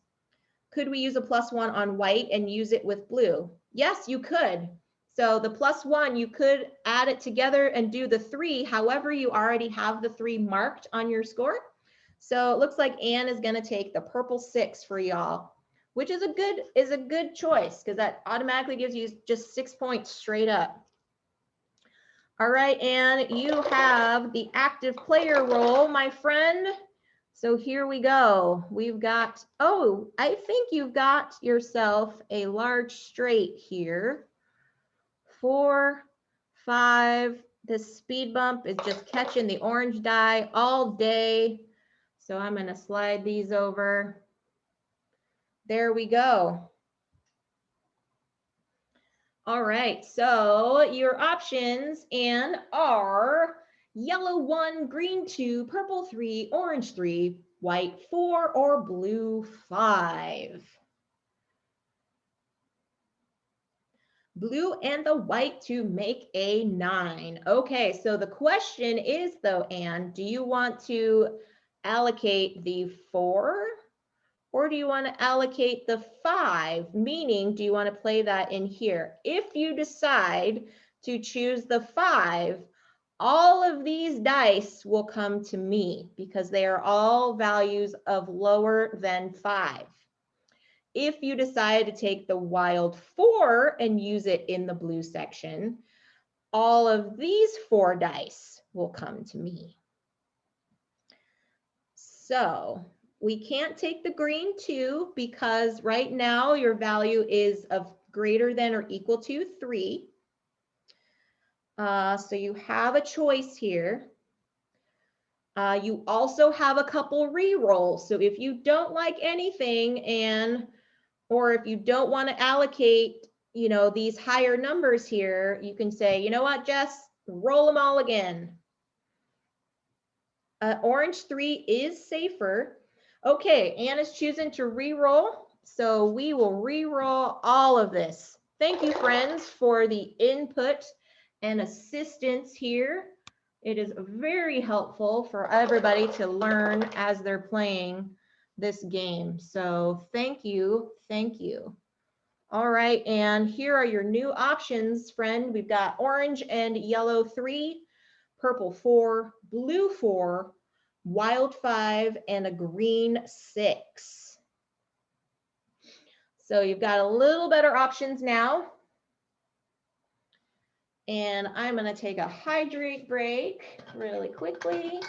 Could we use a +1 on white and use it with blue? Yes, you could. So the +1, you could add it together and do the 3. However, you already have the 3 marked on your score. So it looks like Anne is going to take the purple 6 for y'all, which is a good choice because that automatically gives you just 6 points straight up. All right, Anne, you have the active player role, my friend. So here we go. We've got, oh, I think you've got yourself a large straight here. 4, 5. This speed bump is just catching the orange die all day. So I'm going to slide these over. There we go. All right, so your options and are yellow 1, green 2, purple 3, orange 3, white 4, or blue 5. Blue and the white to make a 9. Okay, so the question is though, Anne, do you want to allocate the 4 or do you want to allocate the 5? Meaning, do you want to play that in here? If you decide to choose the 5, all of these dice will come to me because they are all values of lower than 5. If you decide to take the wild 4 and use it in the blue section, all of these 4 dice will come to me. So we can't take the green 2 because right now your value is of greater than or equal to 3. So you have a choice here. You also have a couple re-rolls. So if you don't like anything or if you don't want to allocate, you know, these higher numbers here, you can say, you know what, Jess, roll them all again. Orange 3 is safer. Okay, Anne is choosing to re-roll, so we will re-roll all of this. Thank you, friends, for the input and assistance here. It is very helpful for everybody to learn as they're playing this game. So thank you, thank you. All right, and here are your new options, friend. We've got orange and yellow 3, purple 4, blue 4, wild 5, and a green 6. So you've got a little better options now. And I'm going to take a hydrate break really quickly.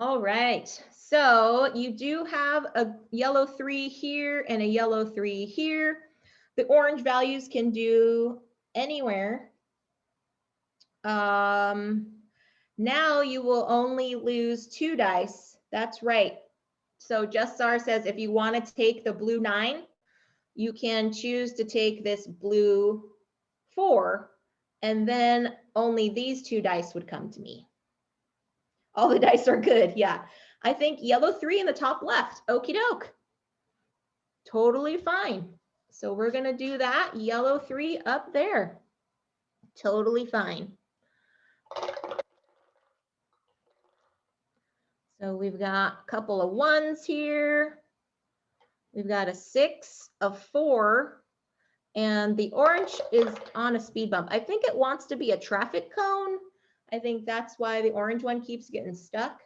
All right, so you do have a yellow 3 here and a yellow 3 here. The orange values can do anywhere. Now you will only lose 2 dice. That's right. So Jessar says if you want to take the blue 9, you can choose to take this blue 4, and then only these 2 dice would come to me. All the dice are good. Yeah. I think yellow 3 in the top left. Okie doke. Totally fine. So we're going to do that. Yellow 3 up there. Totally fine. So we've got a couple of 1s here. We've got a 6, a 4, and the orange is on a speed bump. I think it wants to be a traffic cone. I think that's why the orange one keeps getting stuck.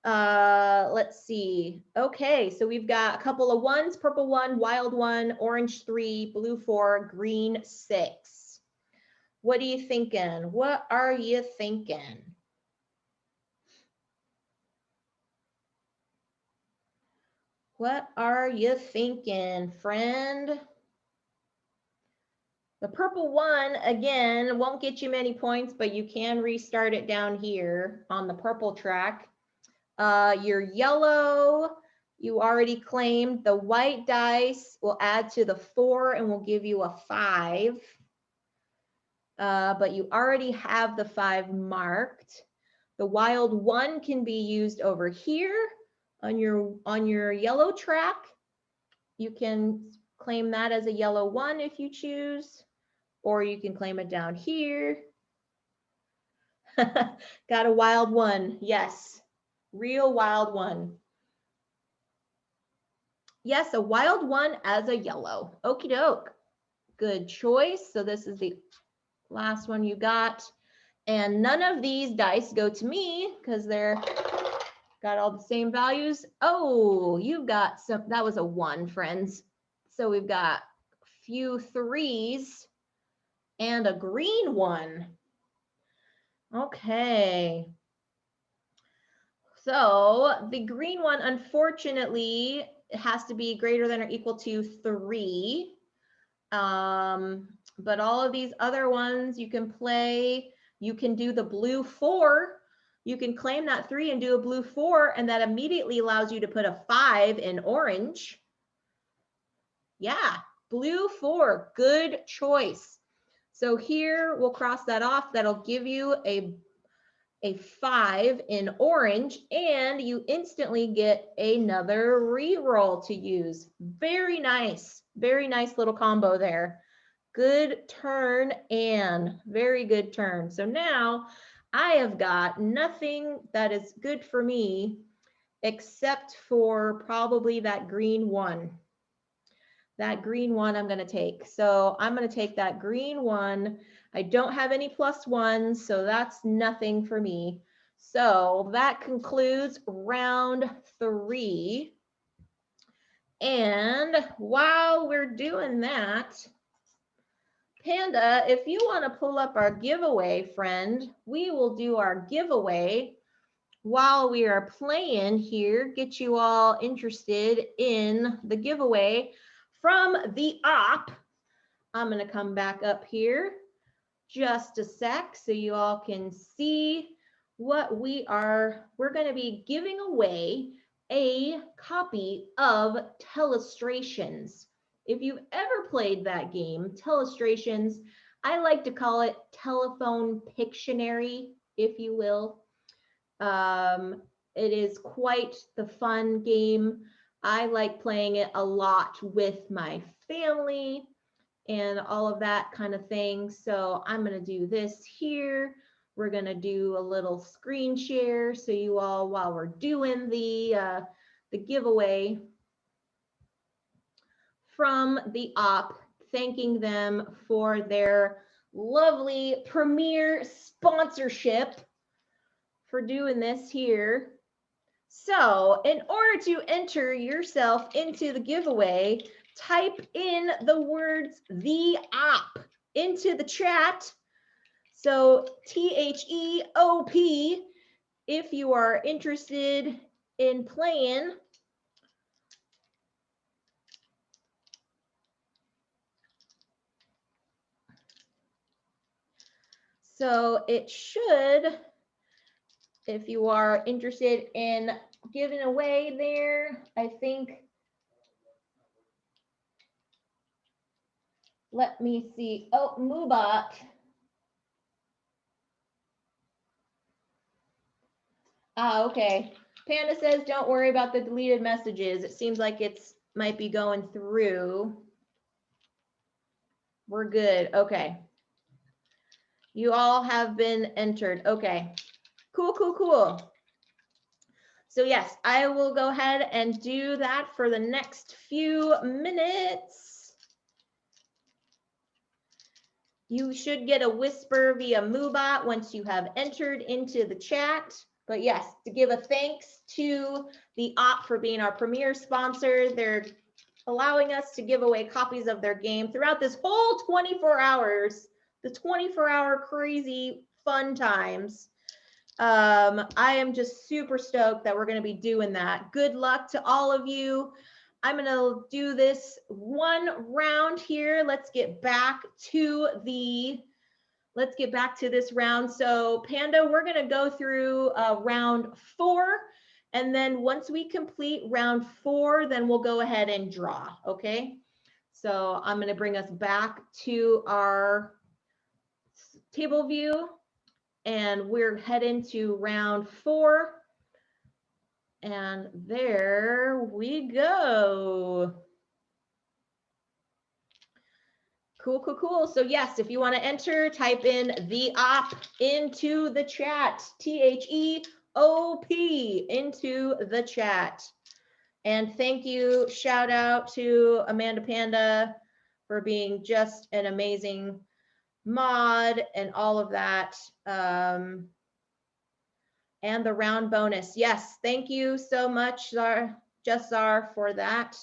Let's see. Okay, so we've got a couple of 1s, purple 1, wild 1, orange 3, blue 4, green 6. What are you thinking? What are you thinking? What are you thinking, friend? The purple 1, again, won't get you many points, but you can restart it down here on the purple track. Your yellow, you already claimed. The white dice will add to the 4 and will give you a 5. But you already have the 5 marked. The wild 1 can be used over here on your yellow track. You can claim that as a yellow 1 if you choose, or you can claim it down here. Got a wild 1. Yes. Real wild 1. Yes, a wild 1 as a yellow. Okie doke. Good choice. So this is the last one you got. And none of these dice go to me because they're got all the same values. Oh, you've got some, that was a 1, friends. So we've got a few 3s and a green 1. Okay. So the green 1, unfortunately, it has to be greater than or equal to 3. But all of these other ones you can play. You can do the blue 4. You can claim that 3 and do a blue 4, and that immediately allows you to put a 5 in orange. Yeah, blue 4, good choice. So here we'll cross that off. That'll give you a 5 in orange, and you instantly get another reroll to use. Very nice little combo there. Good turn, Anne. Very good turn. So now I have got nothing that is good for me except for probably that green 1. That green 1 I'm going to take. So I'm going to take that green 1. I don't have any +1s, so that's nothing for me. So that concludes round 3. And while we're doing that, Panda, if you want to pull up our giveaway, friend, we will do our giveaway while we are playing here, get you all interested in the giveaway from the op. I'm going to come back up here just a sec so you all can see what we're going to be giving away a copy of Telestrations. If you've ever played that game, Telestrations, I like to call it Telephone Pictionary, if you will. It is quite the fun game. I like playing it a lot with my family and all of that kind of thing. So I'm going to do this here. We're going to do a little screen share so you all, while we're doing the giveaway from the op, thanking them for their lovely premier sponsorship for doing this here. So in order to enter yourself into the giveaway, type in the words "the op" into the chat. So THEOP if you are interested in playing, so it should, if you are interested in giving away there, I think, let me see. Oh, Mubot. Ah, okay. Panda says, don't worry about the deleted messages. It seems like it's might be going through. We're good. Okay. You all have been entered. Okay. Cool, cool, cool. So yes, I will go ahead and do that for the next few minutes. You should get a whisper via Moobot once you have entered into the chat. But yes, to give a thanks to the OP for being our premier sponsor. They're allowing us to give away copies of their game throughout this whole 24 hours, the 24-hour crazy fun times. I am just super stoked that we're going to be doing that. Good luck to all of you. I'm going to do this one round here. Let's get back to this round. So Panda, we're going to go through round 4. And then once we complete round 4, then we'll go ahead and draw. Okay. So I'm going to bring us back to our table view. And we're heading to round 4. And there we go. Cool, cool, cool. So yes, if you want to enter, type in the OP into the chat, THEOP into the chat. And thank you, shout out to Amanda Panda for being just an amazing mod and all of that. And the round bonus. Yes, thank you so much, Jessar, for that,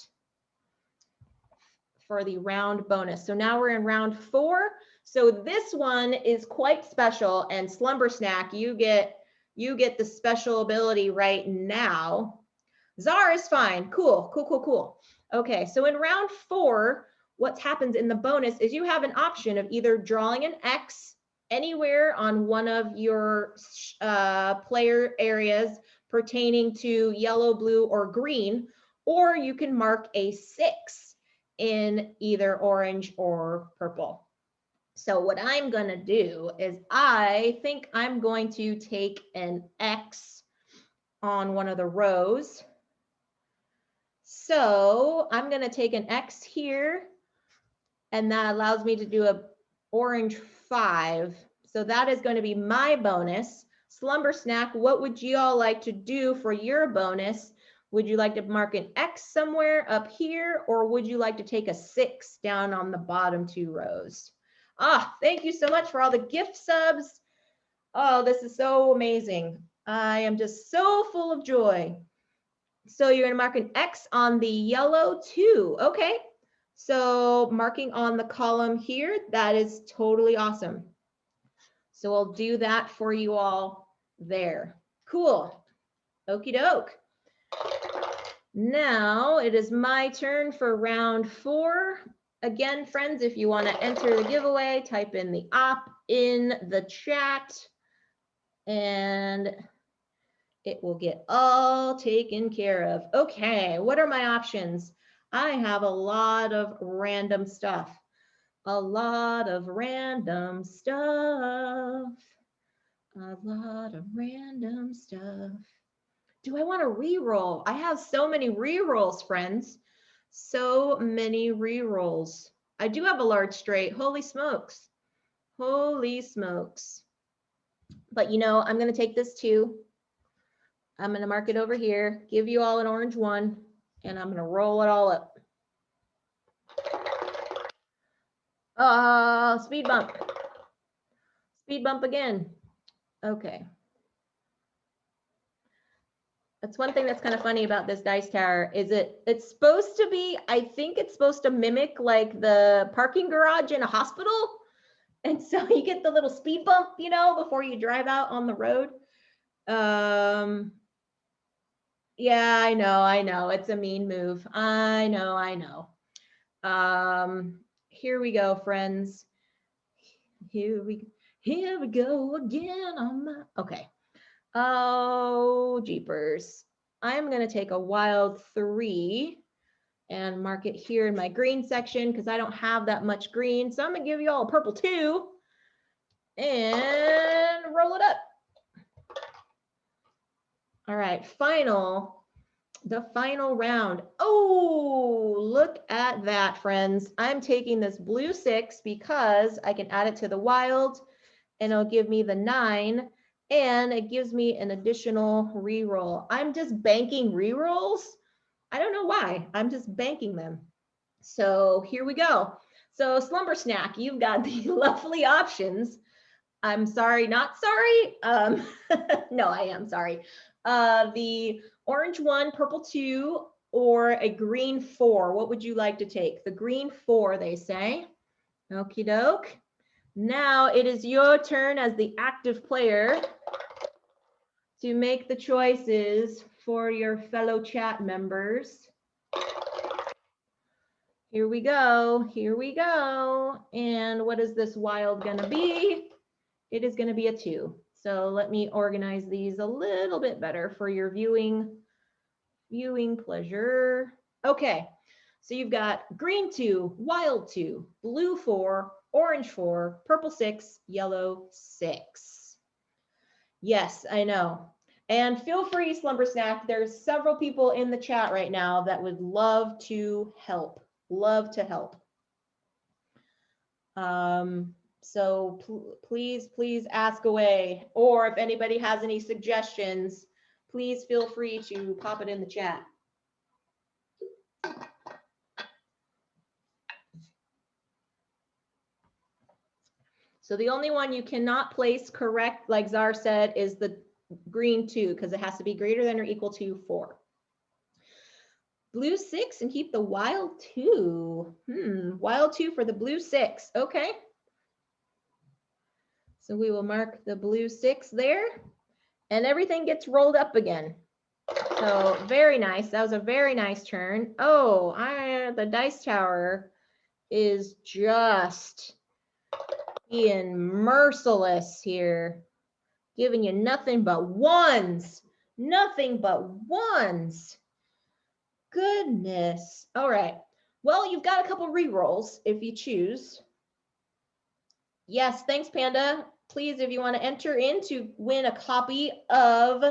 for the round bonus. So now we're in round 4. So this one is quite special, and Slumber Snack, you get the special ability right now. Czar is fine. Cool, cool, cool, cool. Okay, so in round 4, what happens in the bonus is you have an option of either drawing an X anywhere on one of your player areas pertaining to yellow, blue, or green, or you can mark a 6 in either orange or purple. So what I'm going to do is I think I'm going to take an X on one of the rows. So I'm going to take an X here, and that allows me to do a orange 5. So that is going to be my bonus. Slumber Snack, what would you all like to do for your bonus? Would you like to mark an X somewhere up here, or would you like to take a 6 down on the bottom 2 rows? Ah, thank you so much for all the gift subs. Oh, this is so amazing. I am just so full of joy. So you're going to mark an X on the yellow 2. Okay. So marking on the column here, that is totally awesome. So I'll do that for you all there. Cool. Okie doke. Now it is my turn for round 4. Again, friends, if you want to enter the giveaway, type in the OP in the chat and it will get all taken care of. Okay, what are my options? I have a lot of random stuff. A lot of random stuff. A lot of random stuff. Do I want to re-roll? I have so many re-rolls, friends. So many re-rolls. I do have a large straight. Holy smokes. Holy smokes. But you know, I'm going to take this too. I'm going to mark it over here, give you all an orange 1, and I'm going to roll it all up. Speed bump. Speed bump again. Okay. That's one thing that's kind of funny about this dice tower is it's supposed to be, I think it's supposed to mimic like the parking garage in a hospital. And so you get the little speed bump, you know, before you drive out on the road. Yeah, I know. It's a mean move. I know. Here we go, friends. Here we go again on my, okay. Oh, jeepers. I'm gonna take a wild 3 and mark it here in my green section because I don't have that much green. So I'm gonna give you all a purple 2 and roll it up. All right, the final round. Oh, look at that, friends. I'm taking this blue 6 because I can add it to the wild and it'll give me the 9 and it gives me an additional reroll. I'm just banking rerolls. I don't know why. I'm just banking them. So here we go. So Slumber Snack, you've got the lovely options. I'm sorry, not sorry. No, I am sorry. The orange 1, purple 2, or a green 4. What would you like to take? The green 4, they say. Okie doke. Now it is your turn as the active player to make the choices for your fellow chat members. Here we go. Here we go. And what is this wild gonna be? It is gonna be a 2. So let me organize these a little bit better for your viewing pleasure. Okay, so you've got green 2, wild 2, blue 4, orange 4, purple 6, yellow 6. Yes, I know. And feel free, Slumber Snack. There's several people in the chat right now that would love to help. Love to help. So please ask away. Or if anybody has any suggestions, please feel free to pop it in the chat. So the only one you cannot place correct, like Czar said, is the green 2, because it has to be greater than or equal to 4. Blue 6 and keep the wild 2. Wild 2 for the blue 6. Okay. So we will mark the blue 6 there, and everything gets rolled up again. So very nice. That was a very nice turn. Oh, the dice tower is just being merciless here, giving you nothing but ones. Nothing but ones. Goodness. All right. Well, you've got a couple re-rolls if you choose. Yes, thanks, Panda. Please, if you want to enter in to win a copy of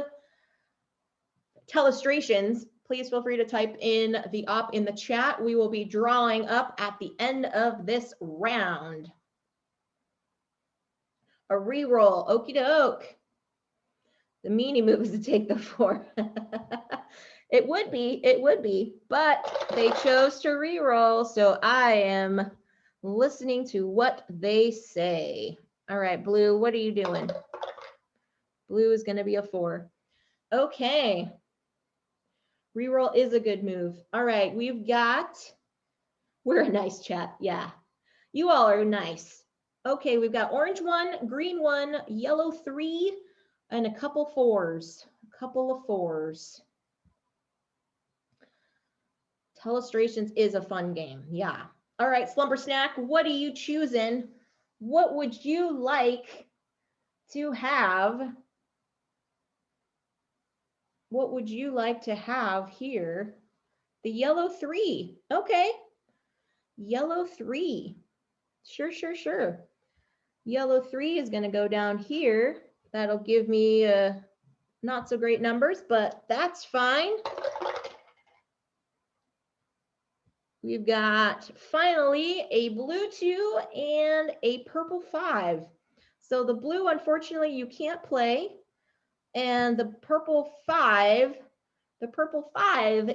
Telestrations, please feel free to type in the op in the chat. We will be drawing up at the end of this round. A re-roll, okie doke. The meanie move is to take the 4. It would be, but they chose to re-roll, so I am listening to what they say. All right, Blue, what are you doing? Blue is going to be a 4. Okay. Reroll is a good move. All right, we're a nice chat. Yeah, you all are nice. Okay, we've got orange 1, green 1, yellow 3, and a couple 4s. A couple of 4s. Telestrations is a fun game. Yeah. All right, Slumber Snack, what are you choosing? What would you like to have? What would you like to have here? The yellow 3. Okay. Yellow 3. Sure. Yellow 3 is going to go down here. That'll give me not so great numbers, but that's fine. We've got finally a blue 2 and a purple 5. So the blue, unfortunately, you can't play. And the purple 5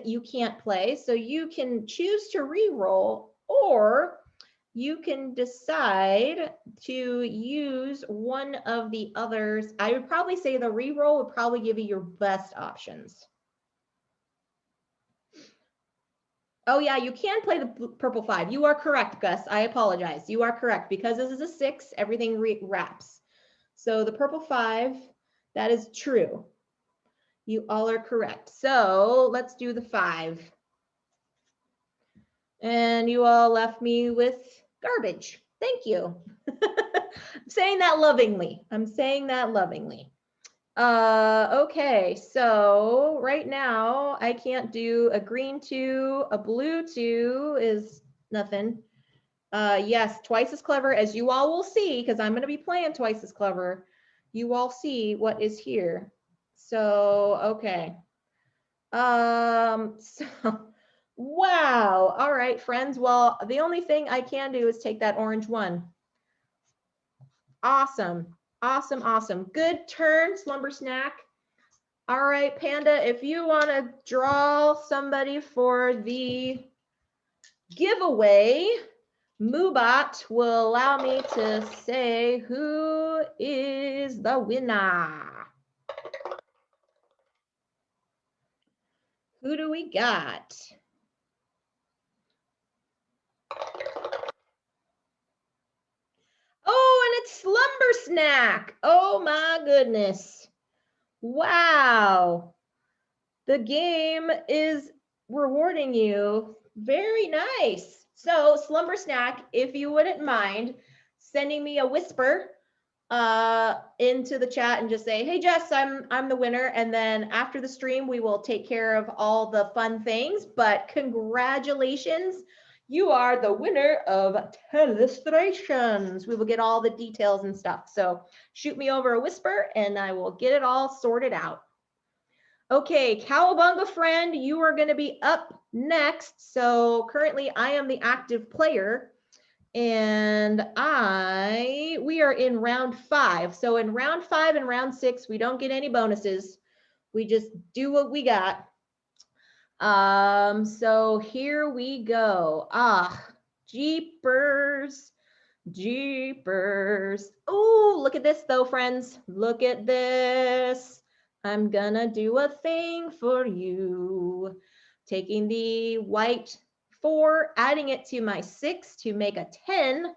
you can't play. So you can choose to re-roll, or you can decide to use one of the others. I would probably say the re-roll would probably give you your best options. Oh yeah, you can play the purple 5. You are correct, Gus. I apologize. You are correct. Because this is a 6, everything wraps. So the purple 5 That is true. You all are correct. So let's do the 5. And you all left me with garbage. Thank you. I'm saying that lovingly. I'm saying that lovingly. Okay, so right now I can't do a green 2, a blue 2 is nothing. Yes, twice as clever, as you all will see, because I'm going to be playing twice as clever. You all see what is here. So, okay. So, wow. All right, friends. Well, the only thing I can do is take that orange 1. Awesome. Awesome, awesome. Good turn, Slumber Snack. All right, Panda, if you want to draw somebody for the giveaway, Moobot will allow me to say who is the winner. Who do we got? Oh, and it's Slumber Snack. Oh my goodness. Wow. The game is rewarding you. Very nice. So Slumber Snack, if you wouldn't mind sending me a whisper into the chat and just say, hey Jess, I'm the winner. And then after the stream, we will take care of all the fun things. But congratulations, you are the winner of Telestrations. We will get all the details and stuff. So shoot me over a whisper and I will get it all sorted out. Okay, Cowabunga friend, you are going to be up next. So currently I am the active player and we are in round 5. So in round 5 and round 6, we don't get any bonuses. We just do what we got. So here we go. Jeepers, jeepers. Oh, look at this though, friends. Look at this. I'm gonna do a thing for you. Taking the white 4, adding it to my 6 to make a 10.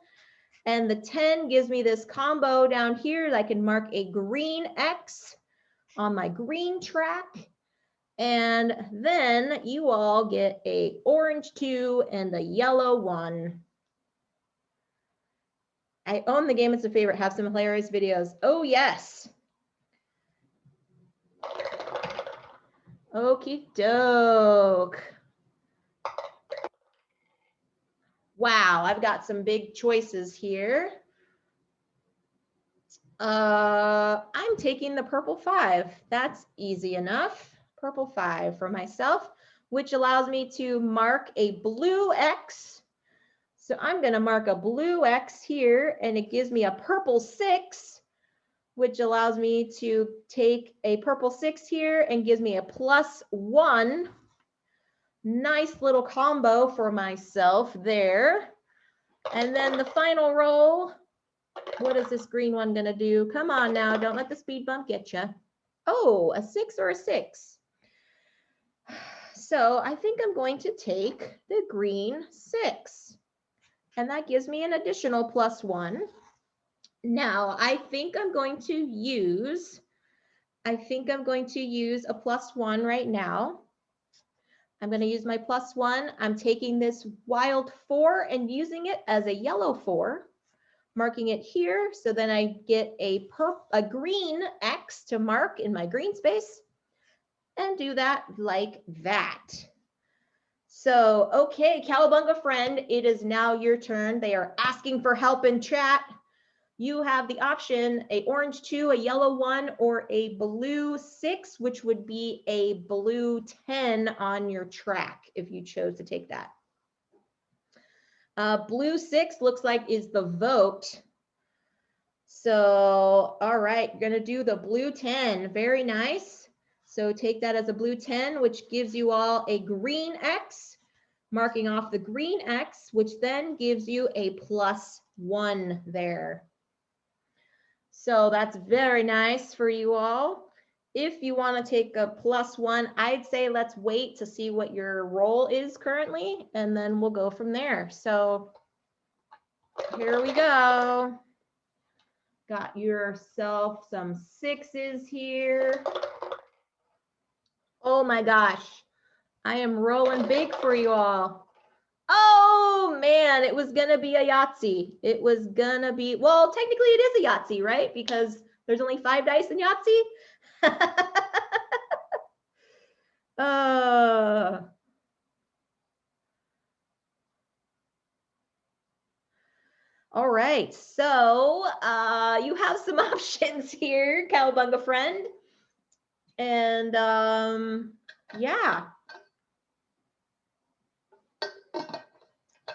And the 10 gives me this combo down here that I can mark a green X on my green track. And then you all get a orange 2 and a yellow 1. I own the game. It's a favorite. Have some hilarious videos. Oh, yes. Okie doke. Wow, I've got some big choices here. I'm taking the purple 5. That's easy enough. Purple 5 for myself, which allows me to mark a blue X. So I'm going to mark a blue X here, and it gives me a purple 6, which allows me to take a purple 6 here and gives me a +1. Nice little combo for myself there. And then the final roll, what is this green one going to do? Come on now, don't let the speed bump get you. Oh, a 6 or a 6. So I think I'm going to take the green 6. And that gives me an additional +1. Now, I think I'm going to use a +1 right now. I'm going to use my +1. I'm taking this wild 4 and using it as a yellow 4, marking it here. So then I get a green X to mark in my green space and do that like that. So, okay, Cowabunga friend, it is now your turn. They are asking for help in chat. You have the option, a orange 2, a yellow 1, or a blue 6, which would be a blue 10 on your track if you chose to take that. Blue 6 looks like is the vote. So, all right, you're going to do the blue 10. Very nice. So take that as a blue 10, which gives you all a green X, marking off the green X, which then gives you a +1 there. So that's very nice for you all. If you want to take a +1, I'd say let's wait to see what your roll is currently, and then we'll go from there. So here we go. Got yourself some 6s here. Oh my gosh. I am rolling big for you all. Oh man, it was gonna be a Yahtzee. It was gonna be, well, technically it is a Yahtzee, right? Because there's only 5 dice in Yahtzee. All right, so you have some options here, Cowabunga friend. And yeah.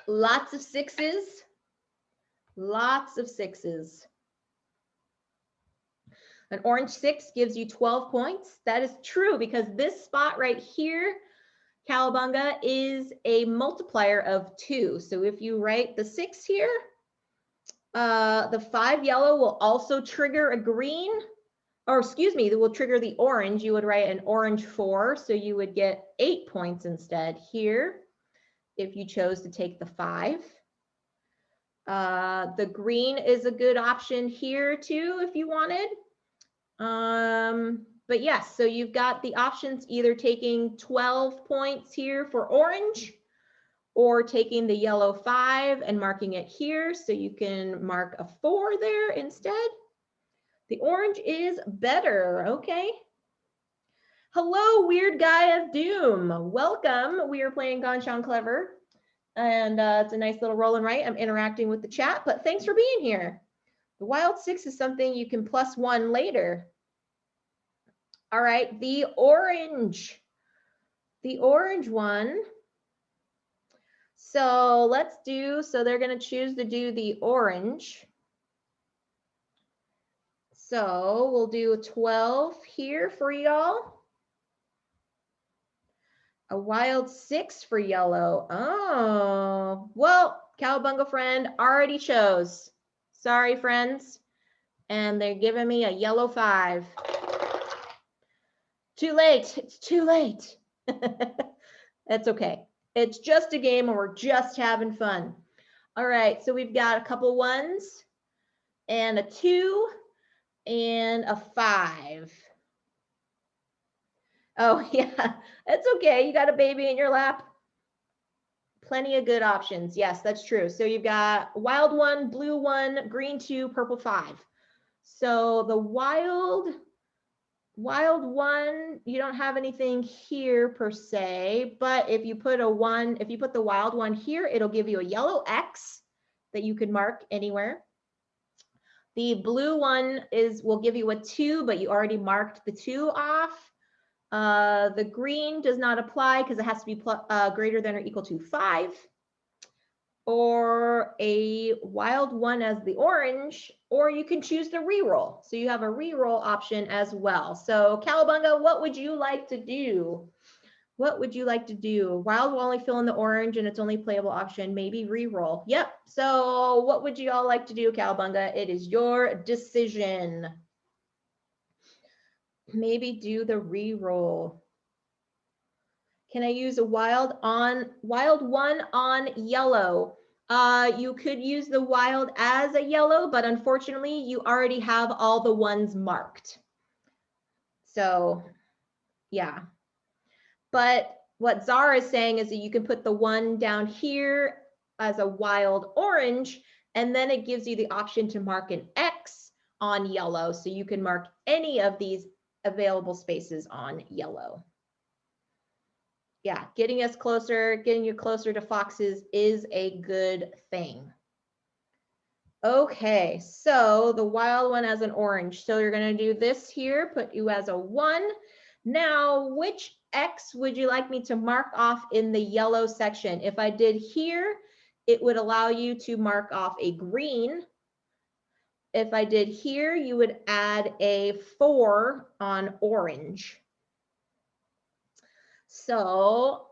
Lots of 6s. Lots of 6s. An orange 6 gives you 12 points. That is true because this spot right here, Cowabunga, is a multiplier of 2. So if you write the 6 here, the 5 yellow will also trigger a green, or excuse me, that will trigger the orange. You would write an orange 4, so you would get 8 points instead here if you chose to take the 5. The green is a good option here too if you wanted. But yes, so you've got the options either taking 12 points here for orange or taking the yellow 5 and marking it here. So you can mark a 4 there instead. The orange is better. Okay. Hello, weird guy of doom. Welcome. We are playing Gone Clever. And it's a nice little roll and write. I'm interacting with the chat, but thanks for being here. The wild 6 is something you can +1 later. All right, the orange one. So let's do, so they're going to choose to do the orange. So we'll do a 12 here for y'all. A wild 6 for yellow. Oh, well, Cowabunga friend already chose. Sorry, friends. And they're giving me a yellow 5. Too late. It's too late. That's okay. It's just a game and we're just having fun. All right, so we've got a couple 1s and a 2 and a 5. Oh yeah, it's okay. You got a baby in your lap. Plenty of good options. Yes, that's true. So you've got wild 1, blue 1, green 2, purple 5. So the wild 1, you don't have anything here per se, but if you put a 1, if you put the wild 1 here, it'll give you a yellow X that you could mark anywhere. The blue one will give you a 2, but you already marked the 2 off. The green does not apply because it has to be greater than or equal to 5. Or a wild 1 as the orange, or you can choose the reroll. So you have a reroll option as well. So Cowabunga, what would you like to do? What would you like to do? Wild will only fill in the orange and it's only playable option, maybe reroll. Yep, so what would you all like to do, Cowabunga? It is your decision. Maybe do the reroll. Can I use a wild 1 on yellow? You could use the wild as a yellow, but unfortunately you already have all the 1s marked. So yeah, but what Zara is saying is that you can put the 1 down here as a wild orange, and then it gives you the option to mark an X on yellow. So you can mark any of these available spaces on yellow. Yeah, getting you closer to foxes is a good thing. Okay, so the wild 1 as an orange. So you're going to do this here, put you as a 1. Now, which X would you like me to mark off in the yellow section? If I did here, it would allow you to mark off a green. If I did here, you would add a 4 on orange. So,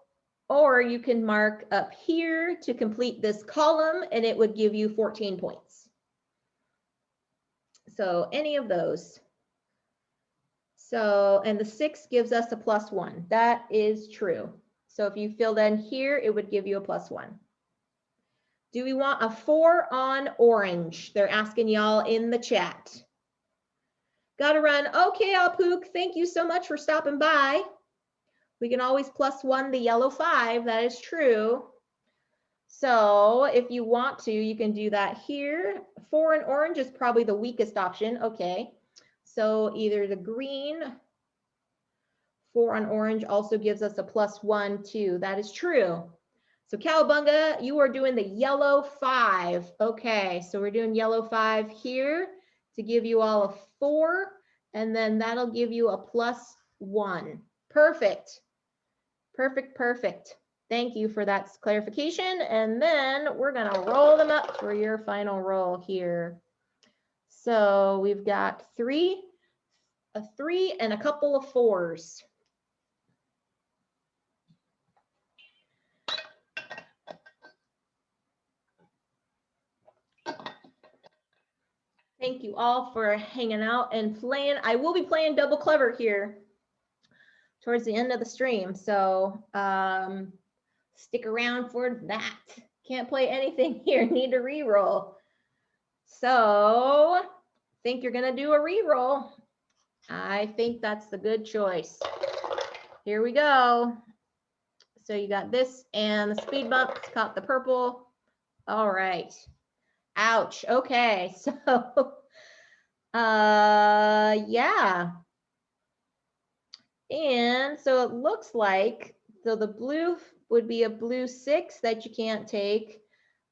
or you can mark up here to complete this column and it would give you 14 points. So any of those. So, and the 6 gives us a +1. That is true. So if you filled in here, it would give you a +1. Do we want a 4 on orange? They're asking y'all in the chat. Gotta run. Okay, Alpook, thank you so much for stopping by. We can always +1 the yellow 5, that is true. So if you want to, you can do that here. 4 and orange is probably the weakest option. Okay, so either the green, 4 on orange also gives us a +1 too. That is true. So Cowabunga, you are doing the yellow 5. Okay, so we're doing yellow 5 here to give you all a 4, and then that'll give you a +1. Perfect. Perfect, perfect. Thank you for that clarification. And then we're gonna roll them up for your final roll here. So we've got a 3, and a couple of 4s. Thank you all for hanging out and playing. I will be playing Double Clever here towards the end of the stream. So stick around for that. Can't play anything here, need to re-roll. So think you're gonna do a re-roll. I think that's the good choice. Here we go. So you got this and the speed bump, caught the purple. All right. Ouch. Okay, so yeah. And so it looks like, so the blue would be a blue 6 that you can't take.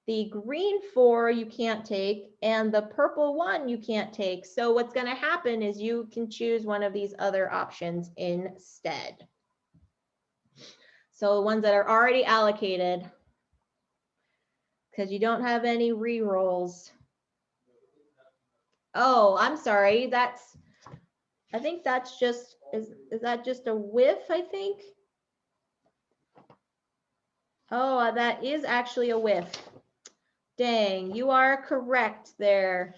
The green 4 you can't take, and the purple 1 you can't take. So what's going to happen is you can choose one of these other options instead. So the ones that are already allocated, because you don't have any re-rolls. Oh, I'm sorry. I think that's just, is that just a whiff, I think? Oh, that is actually a whiff. Dang, you are correct there.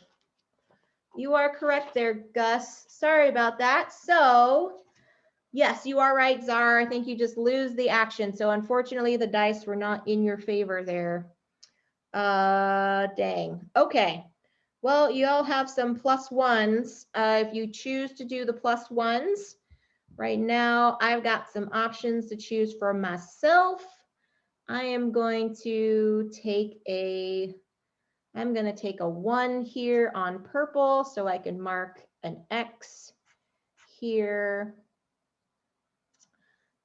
You are correct there, Gus. Sorry about that. So, yes, you are right, Czar. I think you just lose the action. So, unfortunately, the dice were not in your favor there. Dang. Okay. Well, you all have some +1s. If you choose to do the +1s, right now, I've got some options to choose for myself. I am going to take a 1 here on purple so I can mark an X here.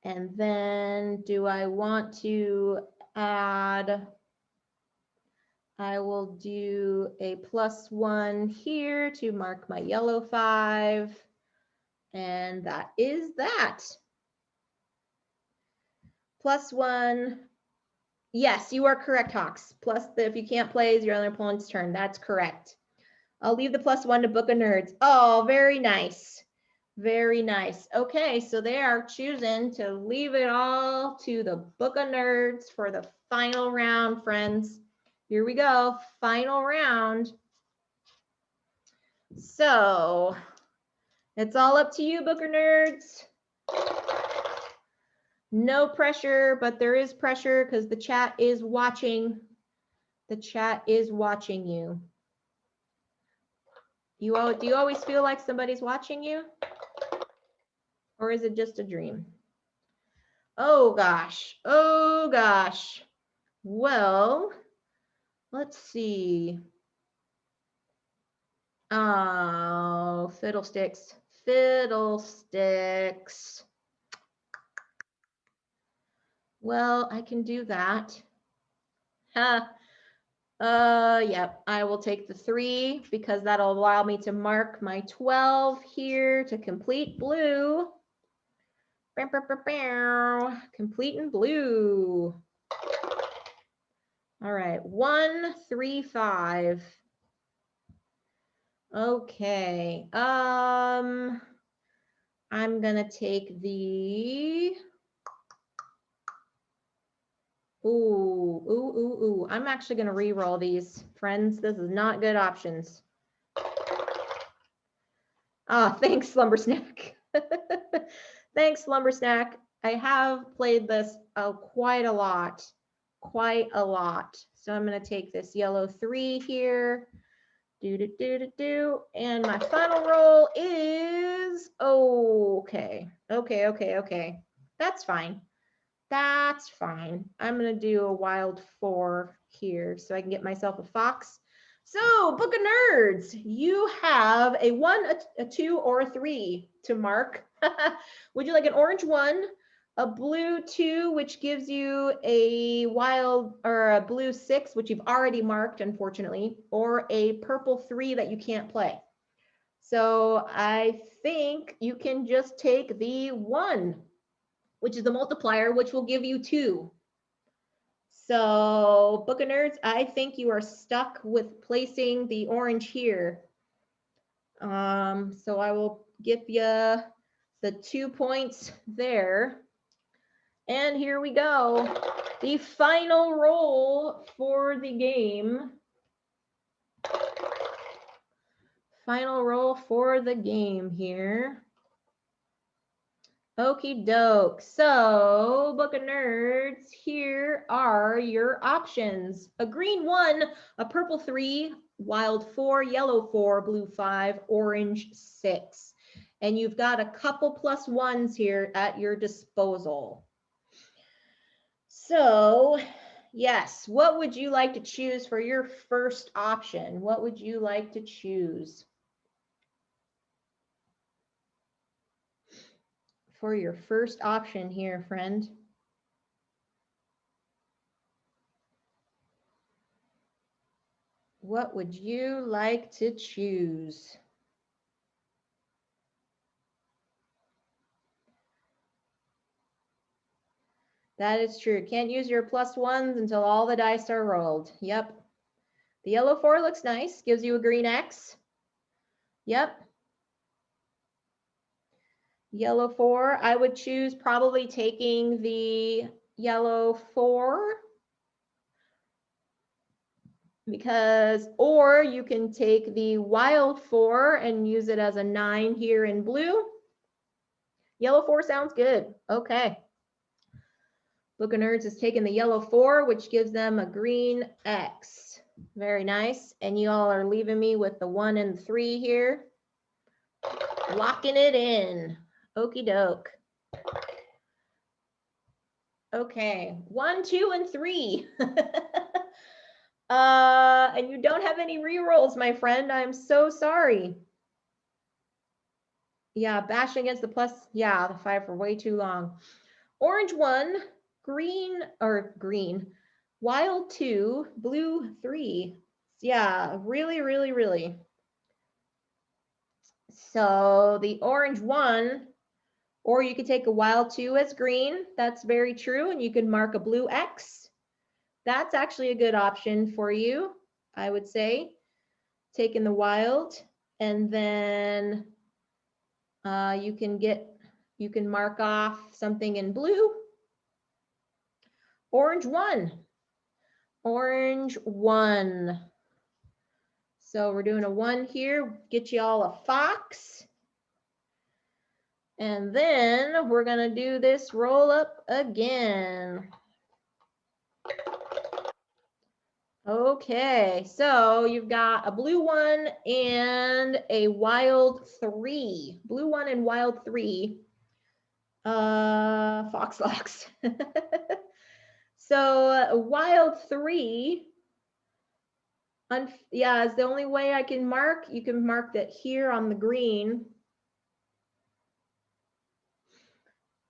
And then do I want to add, I will do a +1 here to mark my yellow 5. And that is that. +1. Yes, you are correct, Hawks. Plus, if you can't play, is your other opponent's turn. That's correct. I'll leave the +1 to Book of Nerds. Oh, very nice. Very nice. Okay, so they are choosing to leave it all to the Book of Nerds for the final round, friends. Here we go, final round. So it's all up to you, Book of Nerds. No pressure, but there is pressure because the chat is watching. The chat is watching you. Do you always feel like somebody's watching you? Or is it just a dream? Oh gosh. Oh gosh. Well, let's see. Oh, fiddlesticks. Fiddlesticks. Well, I can do that. Huh. Yep, I will take the 3 because that'll allow me to mark my 12 here to complete blue. Complete in blue. All right, 1, 3, 5. Okay, I'm gonna take the, ooh. I'm actually gonna re-roll these, friends. This is not good options. Ah, thanks, Slumber Snack. Thanks, Slumber Snack. I have played this quite a lot. So I'm going to take this yellow 3 here. And my final roll is okay. That's fine. That's fine. I'm going to do a wild 4 here so I can get myself a fox. So, Book of Nerds, you have a 1, a 2, or a 3 to mark. Would you like an orange 1, a blue 2, which gives you a wild, or a blue 6, which you've already marked, unfortunately, or a purple 3 that you can't play? So I think you can just take the 1, which is the multiplier, which will give you 2. So Book of Nerds, I think you are stuck with placing the orange here. So I will give you the 2 points there. And here we go. The final roll for the game. Final roll for the game here. Okie doke. So, Book of Nerds, here are your options. A green 1, a purple 3, wild 4, yellow 4, blue 5, orange 6. And you've got a couple plus 1s here at your disposal. So, yes, what would you like to choose for your first option? What would you like to choose for your first option here, friend? What would you like to choose? That is true. Can't use your plus 1s until all the dice are rolled. Yep. The yellow 4 looks nice. Gives you a green X. Yep. Yellow 4. I would choose probably taking the yellow 4. Because, or you can take the wild 4 and use it as a 9 here in blue. Yellow 4 sounds good. Okay. Book of Nerds is taking the yellow 4, which gives them a green X. Very nice. And you all are leaving me with the 1 and 3 here. Locking it in. Okie doke. Okay. 1, 2, and 3. And you don't have any rerolls, my friend. I'm so sorry. Yeah, bashing against the plus. Yeah, the 5 for way too long. Orange 1, green, wild 2, blue 3. Yeah, really. So the orange 1, or you could take a wild 2 as green. That's very true. And you could mark a blue X. That's actually a good option for you, I would say. Taking the wild, and then you can mark off something in blue. Orange 1. Orange 1. So we're doing a 1 here, get you all a fox. And then we're gonna do this roll up again. Okay, so you've got a blue 1 and a wild 3. Blue 1 and wild 3. Fox locks. So wild 3. Yeah, it's the only way I can mark. You can mark that here on the green.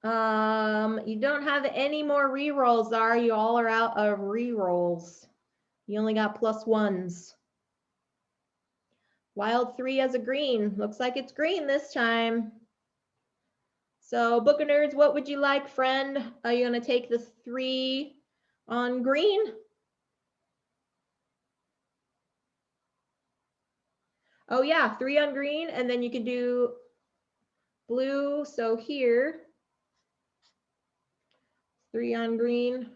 You don't have any more rerolls, are you? All are out of rerolls. You only got plus 1s. Wild 3 as a green. Looks like it's green this time. So Book of Nerds, what would you like, friend? Are you gonna take the 3 on green? Oh yeah, 3 on green, and then you can do blue. So here, 3 on green.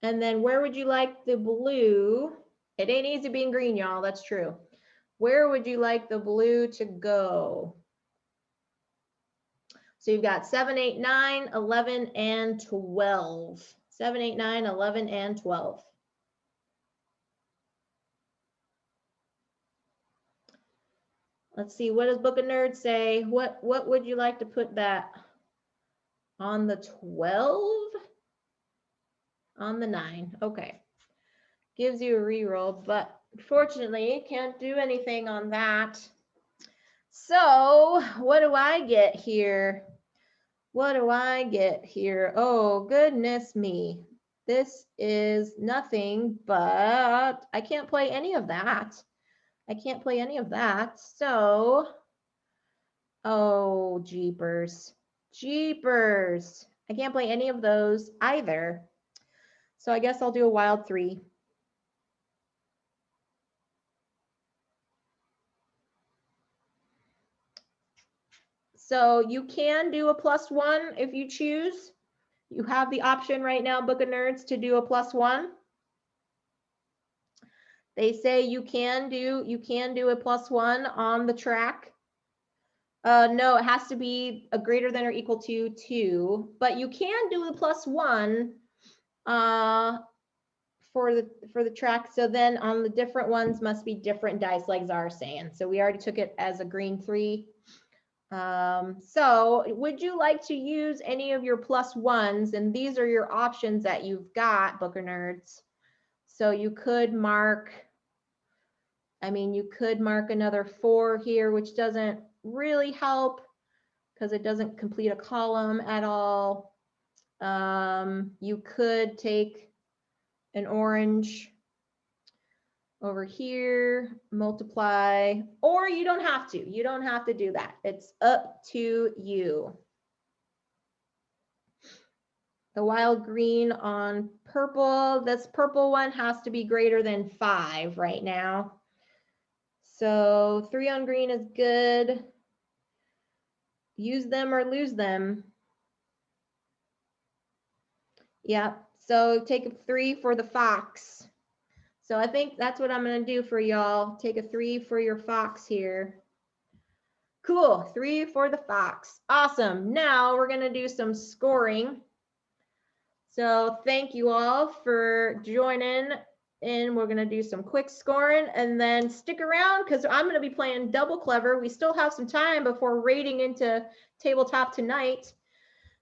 And then where would you like the blue? It ain't easy being green, y'all, that's true. Where would you like the blue to go? So you've got 7, 8, 9, 11, and 12. 7, 8, 9, 11, and 12. Let's see, what does Book of Nerds say? What would you like to put that on the 12? On the 9. Okay. Gives you a reroll, but fortunately can't do anything on that. So what do I get here? What do I get here? Oh, goodness me. This is nothing, but I can't play any of that. I can't play any of that. So, oh, jeepers. Jeepers. I can't play any of those either. So I guess I'll do a wild 3. So you can do a +1 if you choose. You have the option right now, Book of Nerds, to do a +1. They say you can do a +1 on the track. No, it has to be a greater than or equal to 2, but you can do a +1 for the track. So then on the different ones must be different dice, like Zara's saying. So we already took it as a green 3. So would you like to use any of your +1s? And these are your options that you've got, Book of Nerds. So you could mark, I mean, you could mark another 4 here, which doesn't really help because it doesn't complete a column at all. You could take an orange over here, multiply, or you don't have to. You don't have to do that. It's up to you. The wild green on purple, this purple one has to be greater than 5 right now. So 3 on green is good. Use them or lose them. Yep, so take a 3 for the fox. So I think that's what I'm gonna do for y'all. Take a 3 for your fox here. Cool, 3 for the fox. Awesome, now we're gonna do some scoring. So thank you all for joining in. We're gonna do some quick scoring and then stick around because I'm gonna be playing Double Clever. We still have some time before raiding into tabletop tonight.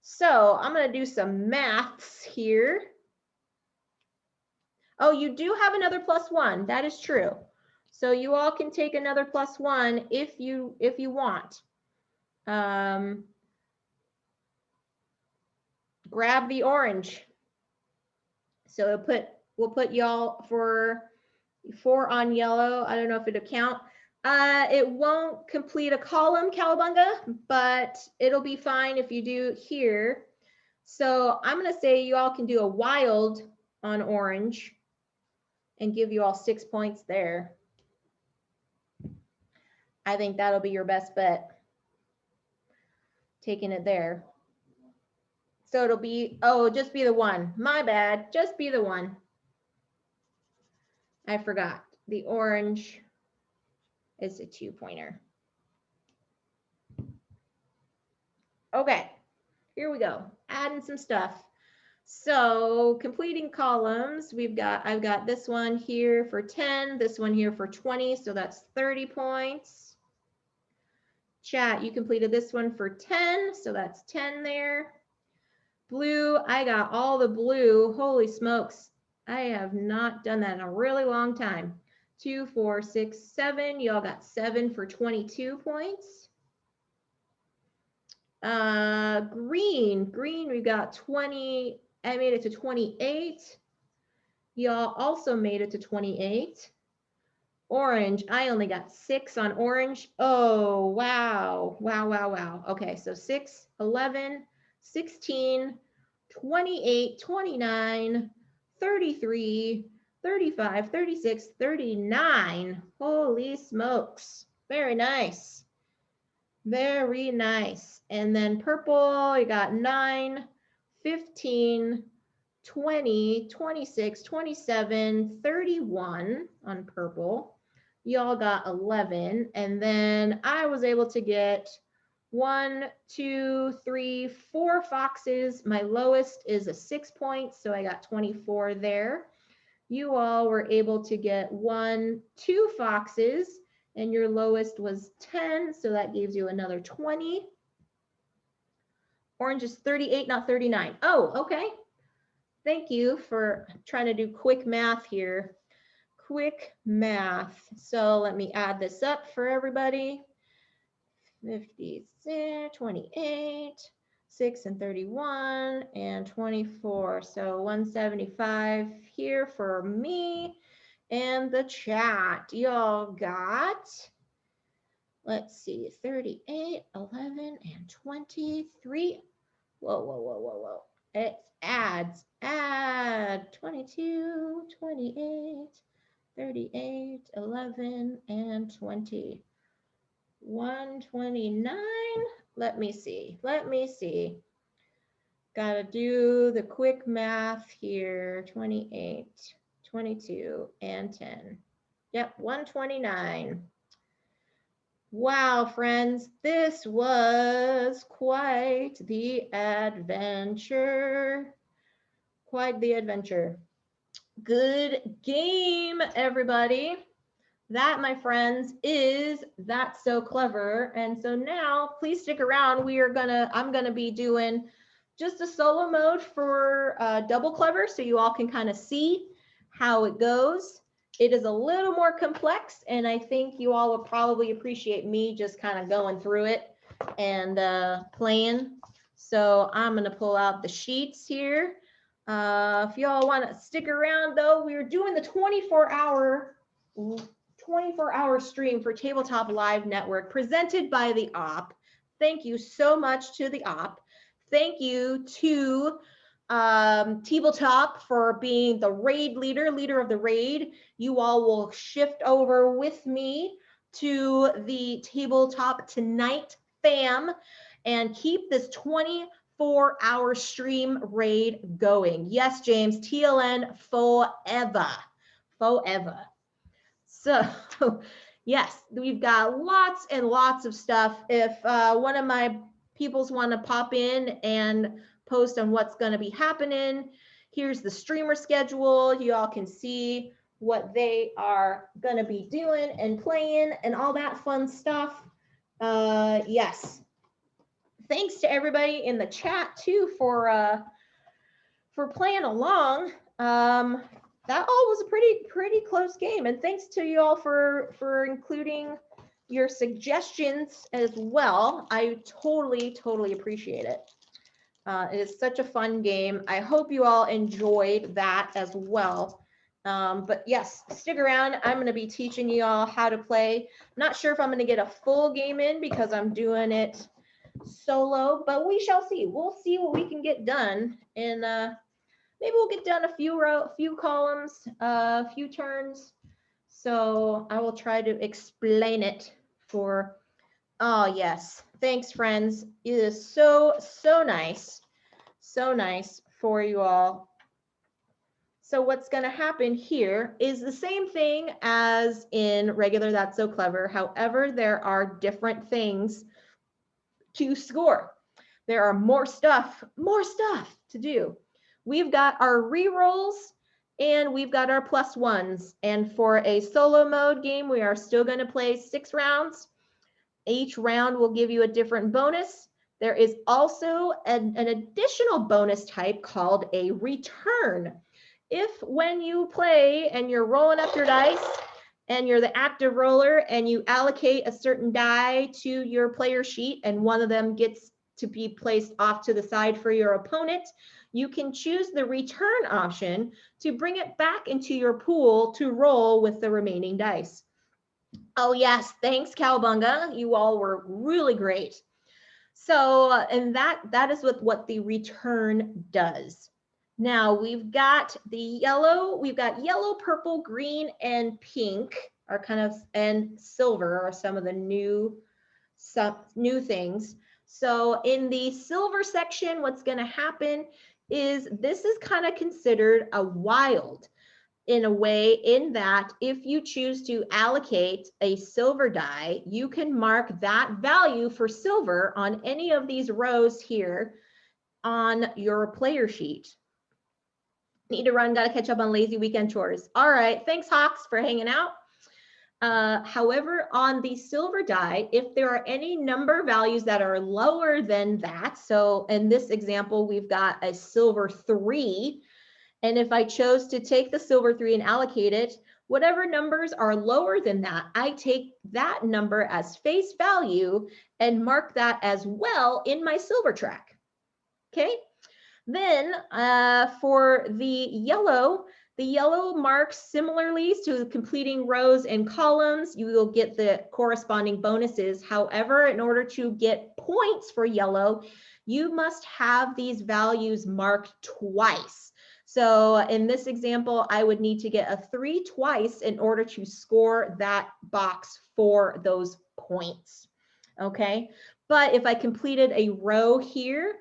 So I'm gonna do some maths here. Oh, you do have another +1. That is true. So you all can take another +1 if you want. Grab the orange. So we'll put y'all for 4 on yellow. I don't know if it'll count. It won't complete a column, Cowabunga, but it'll be fine if you do here. So I'm gonna say you all can do a wild on orange and give you all 6 points there. I think that'll be your best bet. Taking it there. So it'll be, oh, just be the 1. My bad, just be the 1. I forgot. The orange is a 2-pointer. Okay, here we go. Adding some stuff. So completing columns, I've got this one here for 10, this one here for 20, so that's 30 points. Chat, you completed this one for 10, so that's 10 there. Blue, I got all the blue. Holy smokes. I have not done that in a really long time. 2, 4, 6, 7. Y'all got 7 for 22 points. Green, we got 20. I made it to 28. Y'all also made it to 28. Orange, I only got 6 on orange. Oh, wow. Wow. Okay, so 6, 11, 16, 28, 29, 33, 35, 36, 39. Holy smokes. Very nice. Very nice. And then purple, you got 9, 15, 20, 26, 27, 31 on purple. Y'all got 11. And then I was able to get 1, 2, 3, 4 foxes. My lowest is a 6 points, so I got 24 there. You all were able to get 1, 2 foxes. and your lowest was 10, so that gives you another 20. Orange is 38, not 39. Oh, okay. Thank you for trying to do quick math here. Quick math. So let me add this up for everybody. 56, 28, 6 and 31, and 24. So 175 here for me and the chat. Y'all got, let's see, 38, 11, and 23. Whoa, whoa, whoa, whoa, whoa. It adds, add 22, 28, 38, 11, and 20. 129. Let me see. Gotta do the quick math here. 28, 22, and 10. Yep, 129. Wow, friends, this was quite the adventure. Quite the adventure. Good game, everybody. That, my friends, is That's So Clever. And so now, please stick around. I'm gonna be doing just a solo mode for Double Clever, so you all can kind of see how it goes. It is a little more complex, and I think you all will probably appreciate me just kind of going through it and playing. So I'm gonna pull out the sheets here. If you all want to stick around, though, we're doing the 24-hour stream for Tabletop Live Network presented by the OP. Thank you so much to the OP. Thank you to Tabletop for being the raid leader of the raid. You all will shift over with me to the Tabletop Tonight fam and keep this 24-hour stream raid going. Yes, James, TLN forever. Forever. So yes, we've got lots and lots of stuff. If one of my peoples want to pop in and post on what's going to be happening, here's the streamer schedule. You all can see what they are going to be doing and playing and all that fun stuff. Yes. Thanks to everybody in the chat too for playing along. That all was a pretty close game, and thanks to you all for including your suggestions as well. I totally appreciate it. It is such a fun game. I hope you all enjoyed that as well. But yes, stick around. I'm going to be teaching you all how to play. Not sure if I'm going to get a full game in because I'm doing it solo, but we shall see. We'll see what we can get done, and maybe we'll get done a few columns, a few turns. So I will try to explain it for, oh yes, thanks friends. It is so nice for you all. So what's gonna happen here is the same thing as in regular That's So Clever. However, there are different things to score. There are more stuff to do. We've got our rerolls and we've got our +1s. And for a solo mode game, we are still going to play 6 rounds. Each round will give you a different bonus. There is also an additional bonus type called a return. If when you play and you're rolling up your dice and you're the active roller and you allocate a certain die to your player sheet and one of them gets to be placed off to the side for your opponent, you can choose the return option to bring it back into your pool to roll with the remaining dice. Oh yes, thanks Cowabunga. You all were really great. So, and that is what the return does. Now we've got yellow, purple, green, and pink are kind of, and silver are some of the new things. So in the silver section, what's going to happen is this is kind of considered a wild in a way, in that if you choose to allocate a silver die, you can mark that value for silver on any of these rows here on your player sheet. Need to run, gotta catch up on lazy weekend chores. All right, thanks Hawks for hanging out. However, on the silver die, if there are any number values that are lower than that, so in this example, we've got a silver 3, and if I chose to take the silver 3 and allocate it, whatever numbers are lower than that, I take that number as face value and mark that as well in my silver track. Okay. Then for the yellow marks similarly to completing rows and columns. You will get the corresponding bonuses. However, in order to get points for yellow, you must have these values marked twice. So in this example, I would need to get a 3 twice in order to score that box for those points. Okay, but if I completed a row here,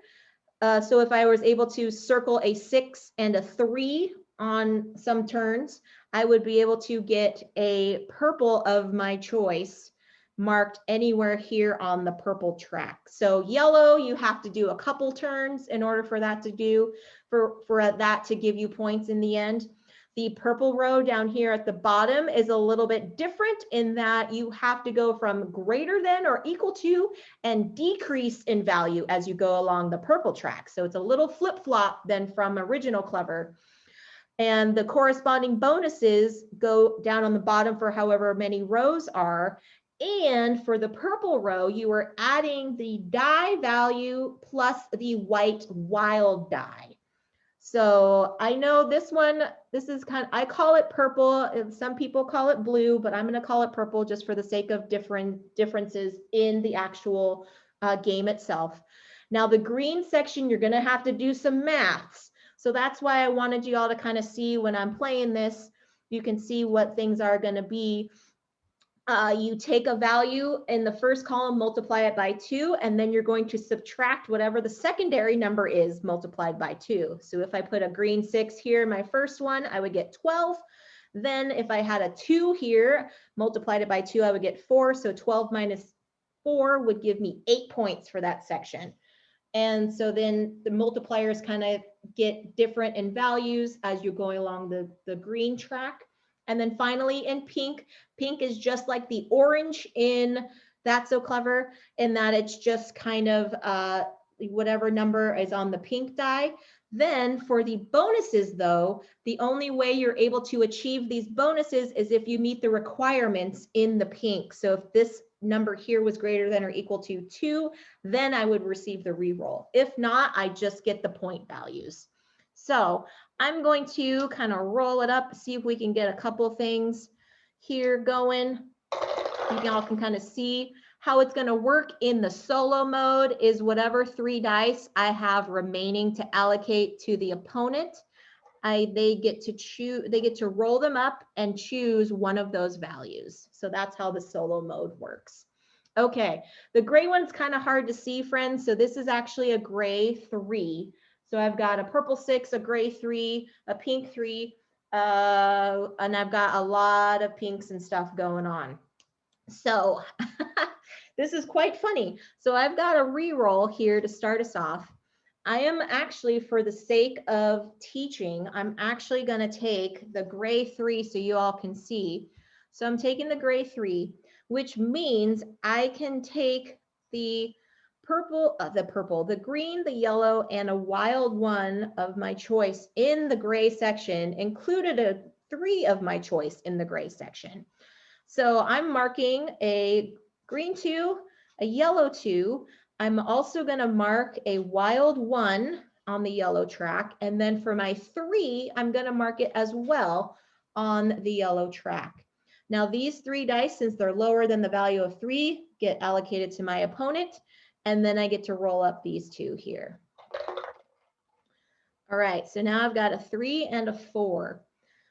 so if I was able to circle a 6 and a 3 on some turns, I would be able to get a purple of my choice marked anywhere here on the purple track. So yellow, you have to do a couple turns in order for that to give you points in the end. The purple row down here at the bottom is a little bit different in that you have to go from greater than or equal to and decrease in value as you go along the purple track. So it's a little flip-flop than from original Clever. And the corresponding bonuses go down on the bottom for however many rows are. And for the purple row, you are adding the die value plus the white wild die. So I know this one, I call it purple. Some people call it blue, but I'm going to call it purple just for the sake of differences in the actual game itself. Now the green section, you're going to have to do some maths. So that's why I wanted you all to kind of see when I'm playing this, you can see what things are going to be. You take a value in the first column, multiply it by 2, and then you're going to subtract whatever the secondary number is multiplied by 2. So if I put a green 6 here, my first one, I would get 12. Then if I had a 2 here, multiplied it by 2, I would get 4. So 12 minus 4 would give me 8 points for that section. And so then the multipliers kind of get different in values as you're going along the green track. And then finally in pink is just like the orange in That's So Clever, in that it's just kind of whatever number is on the pink die. Then for the bonuses though, the only way you're able to achieve these bonuses is if you meet the requirements in the pink. So if this number here was greater than or equal to 2, then I would receive the reroll. If not, I just get the point values. So I'm going to kind of roll it up, see if we can get a couple things here going. You all can kind of see how it's going to work in the solo mode is whatever 3 dice I have remaining to allocate to the opponent. They get to roll them up and choose one of those values. So that's how the solo mode works. Okay, the gray one's kind of hard to see, friends. So this is actually a gray 3. So I've got a purple 6, a gray 3, a pink 3, and I've got a lot of pinks and stuff going on. So this is quite funny. So I've got a reroll here to start us off. I am actually, for the sake of teaching, I'm actually going to take the gray 3 so you all can see. So I'm taking the gray 3, which means I can take the purple, the green, the yellow, and a wild one of my choice in the gray section, included a 3 of my choice in the gray section. So I'm marking a green 2, a yellow 2. I'm also going to mark a wild 1 on the yellow track. And then for my 3, I'm going to mark it as well on the yellow track. Now these 3 dice, since they're lower than the value of 3, get allocated to my opponent. And then I get to roll up these 2 here. All right, so now I've got a 3 and a 4.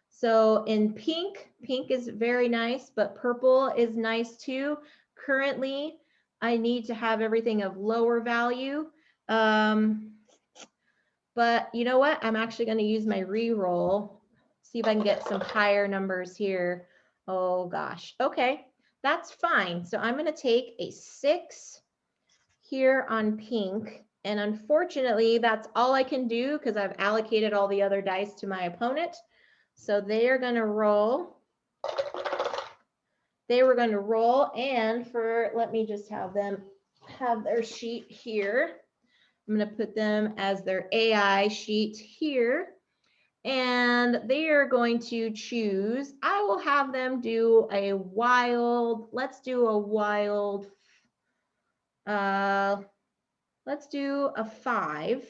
So in pink is very nice, but purple is nice too. Currently, I need to have everything of lower value. But you know what? I'm actually going to use my reroll. See if I can get some higher numbers here. Oh gosh. Okay, that's fine. So I'm going to take a 6 here on pink. And unfortunately, that's all I can do because I've allocated all the other dice to my opponent. So they are going to roll. they were going to roll, and let me just have them have their sheet here. I'm going to put them as their AI sheet here, and they are going to choose. I will have them do a wild, let's do a wild, let's do a 5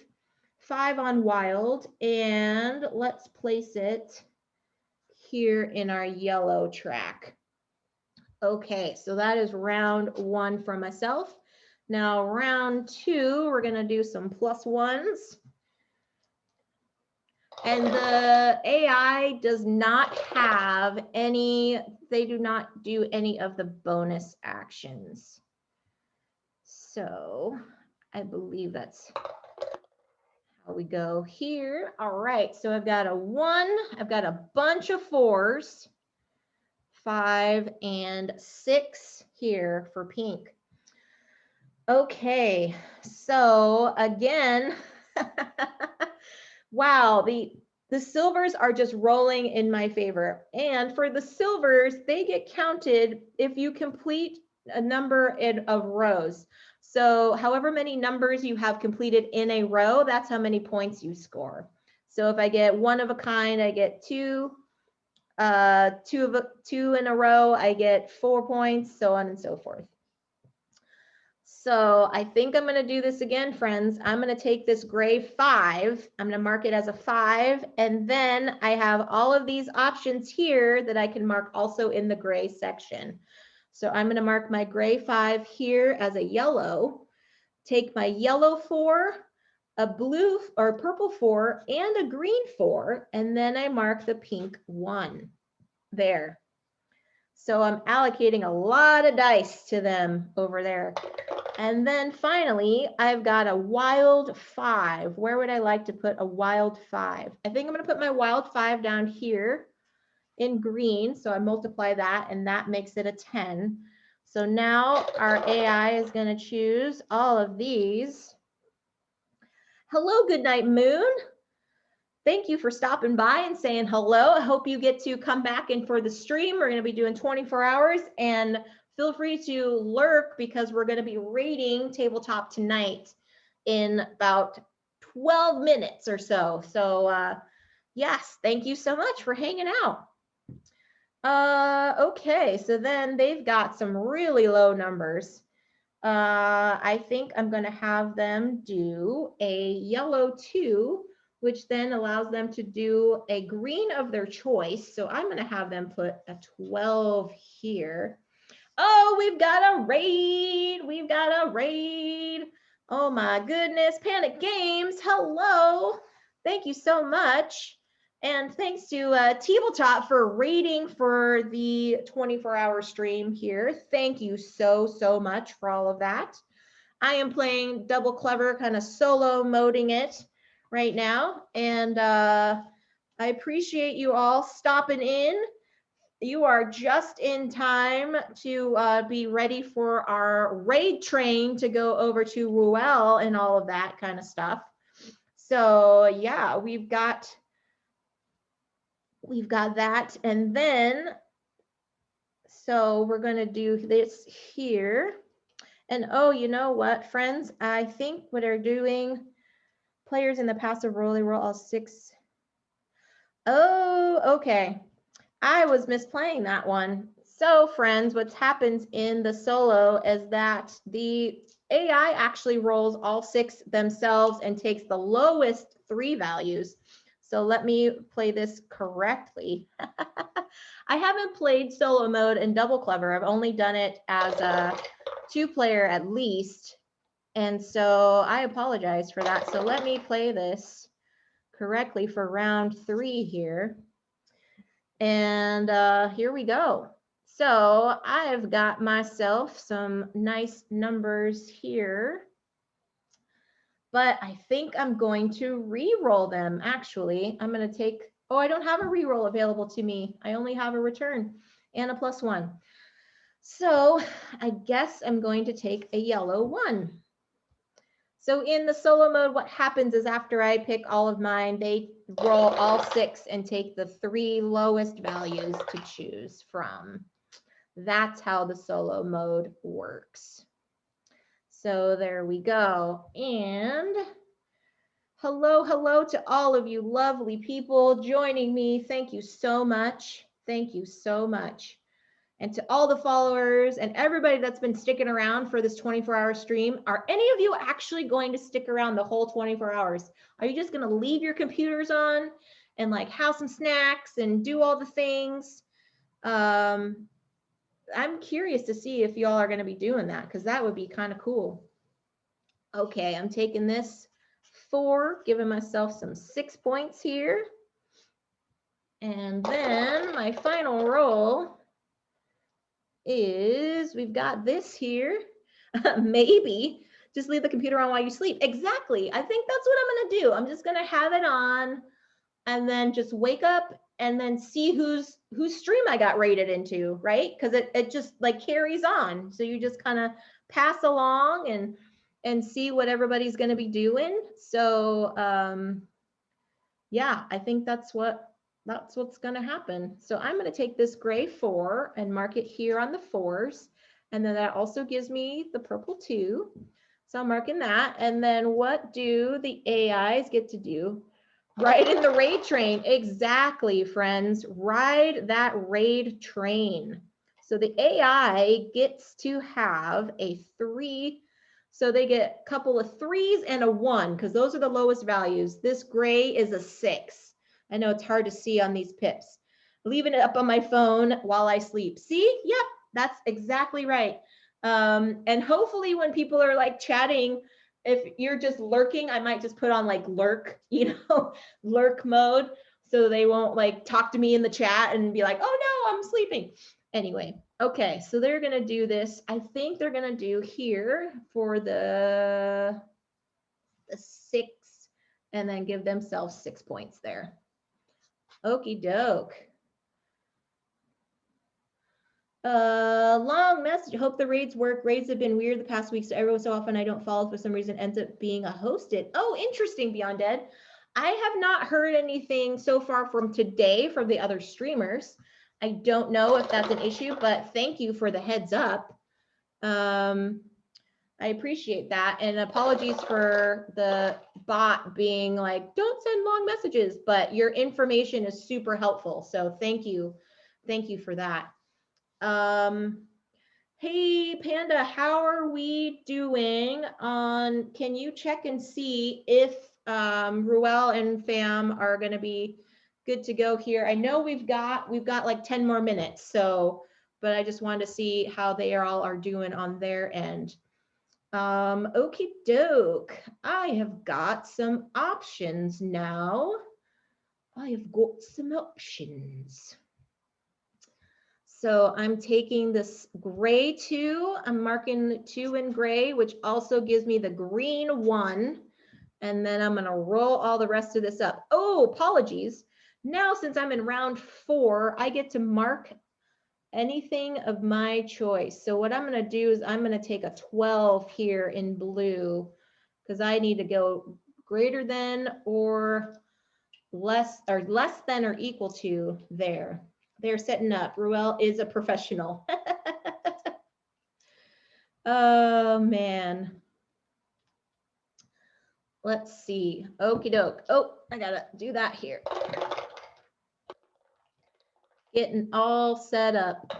on wild, and let's place it here in our yellow track. Okay, so that is round 1 for myself. Now round 2, we're gonna do some +1s. And the AI does not have any, they do not do any of the bonus actions. So I believe that's how we go here. All right, so I've got a 1, I've got a bunch of 4s, 5 and 6 here for pink. Okay, so again, wow, the silvers are just rolling in my favor. And for the silvers, they get counted if you complete a number of rows. So however many numbers you have completed in a row, that's how many points you score. So if I get 1 of a kind, I get 2. 2 in a row, I get 4 points, so on and so forth. So I think I'm going to do this again, friends. I'm going to take this gray 5. I'm going to mark it as a 5. And then I have all of these options here that I can mark also in the gray section. So I'm going to mark my gray 5 here as a yellow, take my yellow 4, a blue or purple 4, and a green 4, and then I mark the pink 1 there. So I'm allocating a lot of dice to them over there. And then finally, I've got a wild 5. Where would I like to put a wild 5? I think I'm going to put my wild 5 down here in green. So I multiply that, and that makes it a 10. So now our AI is going to choose all of these. Hello, Goodnight Moon. Thank you for stopping by and saying hello. I hope you get to come back in for the stream. We're going to be doing 24 hours, and feel free to lurk because we're going to be rating tabletop tonight in about 12 minutes or so. So yes, thank you so much for hanging out. Okay, so then they've got some really low numbers. I think I'm going to have them do a yellow 2, which then allows them to do a green of their choice. So I'm going to have them put a 12 here. Oh, we've got a raid. We've got a raid. Oh my goodness. Panic Games. Hello. Thank you so much. And thanks to Tabletop for raiding for the 24-hour stream here. Thank you so, so much for all of that. I am playing Double Clever, kind of solo moding it right now. And I appreciate you all stopping in. You are just in time to be ready for our raid train to go over to Ruel and all of that kind of stuff. So yeah, we've got that. And then, so we're going to do this here. And oh, you know what, friends? I think what they're doing, players in the passive role, they roll all 6. Oh, okay. I was misplaying that one. So friends, what happens in the solo is that the AI actually rolls all 6 themselves and takes the lowest 3 values. So let me play this correctly. I haven't played solo mode in Double Clever. I've only done it as a 2-player at least. And so I apologize for that. So let me play this correctly for round 3 here. And here we go. So I've got myself some nice numbers here, but I think I'm going to re-roll them. Actually, I'm going to take, oh, I don't have a re-roll available to me. I only have a return and a +1. So I guess I'm going to take a yellow 1. So in the solo mode, what happens is after I pick all of mine, they roll all 6 and take the 3 lowest values to choose from. That's how the solo mode works. So there we go. And hello, hello to all of you lovely people joining me. Thank you so much. Thank you so much. And to all the followers and everybody that's been sticking around for this 24-hour stream, are any of you actually going to stick around the whole 24 hours? Are you just going to leave your computers on and like have some snacks and do all the things? I'm curious to see if y'all are going to be doing that, because that would be kind of cool. Okay, I'm taking this 4, giving myself some 6 points here. And then my final roll is, we've got this here. Maybe just leave the computer on while you sleep. Exactly. I think that's what I'm going to do. I'm just going to have it on and then just wake up and then see whose stream I got rated into, right? Because it just like carries on. So you just kind of pass along and see what everybody's going to be doing. So yeah, I think that's what's going to happen. So I'm going to take this gray 4 and mark it here on the 4s. And then that also gives me the purple 2. So I'm marking that. And then what do the AIs get to do? Ride in the raid train. Exactly, friends. Ride that raid train. So the AI gets to have a 3. So they get a couple of 3s and a 1, because those are the lowest values. This gray is a 6. I know it's hard to see on these pips. Leaving it up on my phone while I sleep. See? Yep, that's exactly right. And hopefully when people are like chatting, if you're just lurking, I might just put on like lurk, lurk mode, so they won't like talk to me in the chat and be like, oh no, I'm sleeping. Anyway, okay, so they're gonna do this. I think they're gonna do here for the 6 and then give themselves 6 points there. Okie doke. Long message. Hope the raids work. Raids have been weird the past week, so every so often I don't follow for some reason, ends up being a hosted. Oh, interesting, Beyond Dead. I have not heard anything so far from today from the other streamers. I don't know if that's an issue, but thank you for the heads up. I appreciate that, and apologies for the bot being like, don't send long messages, but your information is super helpful, so thank you for that. Hey Panda, how are we doing on, can you check and see if Ruel and Fam are going to be good to go here? I know we've got like 10 more minutes, so, but I just wanted to see how they all are doing on their end. Okie doke. I have got some options now. I have got some options. So I'm taking this gray 2, I'm marking the 2 in gray, which also gives me the green 1. And then I'm gonna roll all the rest of this up. Oh, apologies. Now, since I'm in round 4, I get to mark anything of my choice. So what I'm gonna do is I'm gonna take a 12 here in blue, because I need to go greater than or less than or equal to there. They're setting up. Ruel is a professional. Oh, man. Let's see. Okie doke. Oh, I gotta do that here. Getting all set up.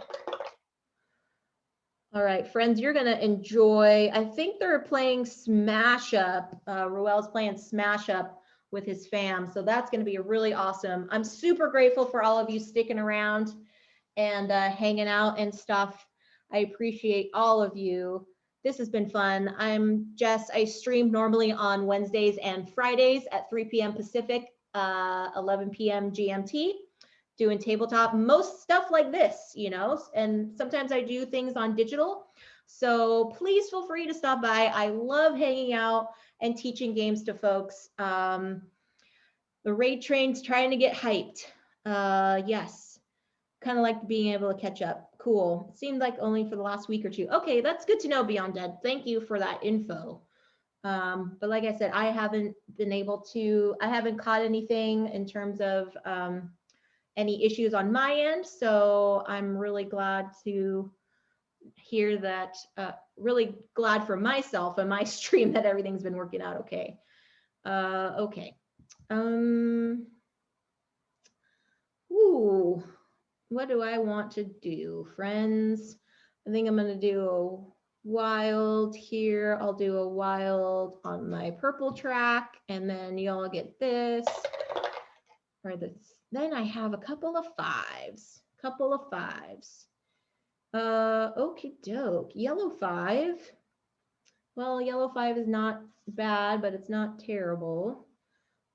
All right, friends, you're gonna enjoy. I think they're playing Smash Up. Ruel's playing Smash Up with his fam. So that's gonna be really awesome. I'm super grateful for all of you sticking around and hanging out and stuff. I appreciate all of you. This has been fun. I'm Jess. I stream normally on Wednesdays and Fridays at 3 p.m. Pacific, 11 p.m. GMT, doing tabletop, most stuff like this, and sometimes I do things on digital. So please feel free to stop by. I love hanging out and teaching games to folks. The raid train's trying to get hyped. Yes. Kind of like being able to catch up. Cool. Seemed like only for the last week or 2. Okay, that's good to know, Beyond Dead. Thank you for that info. But like I said, I haven't caught anything in terms of any issues on my end. So I'm really glad to hear that, really glad for myself and my stream that everything's been working out okay. Okay. Ooh, what do I want to do, friends? I think I'm gonna do a wild here. I'll do a wild on my purple track, and then y'all get this or this. Then I have a couple of fives. Okie doke. Yellow 5. Well, yellow 5 is not bad, but it's not terrible.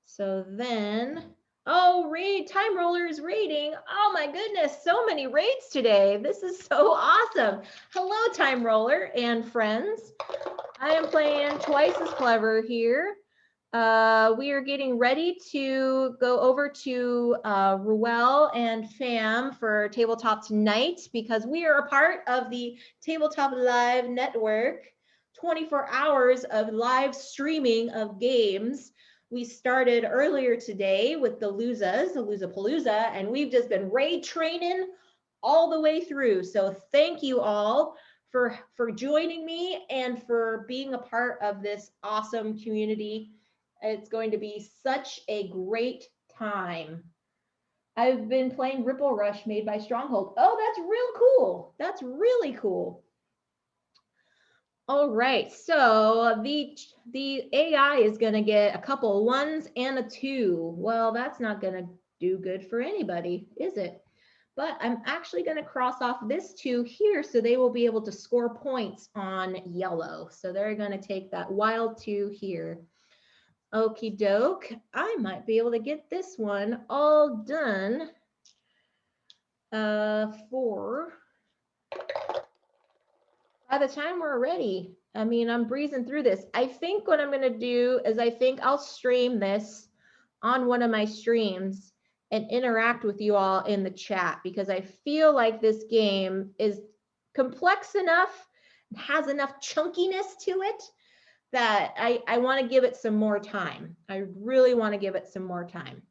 So then, oh, raid, Time Roller is raiding. Oh my goodness, so many raids today. This is so awesome. Hello, Time Roller and friends. I am playing Twice as Clever here. We are getting ready to go over to Ruel and Fam for Tabletop tonight because we are a part of the Tabletop Live Network, 24 hours of live streaming of games. We started earlier today with the Loozapalooza, and we've just been raid training all the way through. So thank you all for joining me and for being a part of this awesome community. It's going to be such a great time. I've been playing Ripple Rush made by Stronghold. Oh, that's real cool. That's really cool. All right, so the AI is going to get a couple 1s and a 2. Well, that's not going to do good for anybody, is it? But I'm actually going to cross off this 2 here so they will be able to score points on yellow. So they're going to take that wild 2 here. Okie doke. I might be able to get this one all done for by the time we're ready. I mean, I'm breezing through this. I think what I'm going to do is I think I'll stream this on one of my streams and interact with you all in the chat because I feel like this game is complex enough, has enough chunkiness to it that I want to give it some more time. I really want to give it some more time.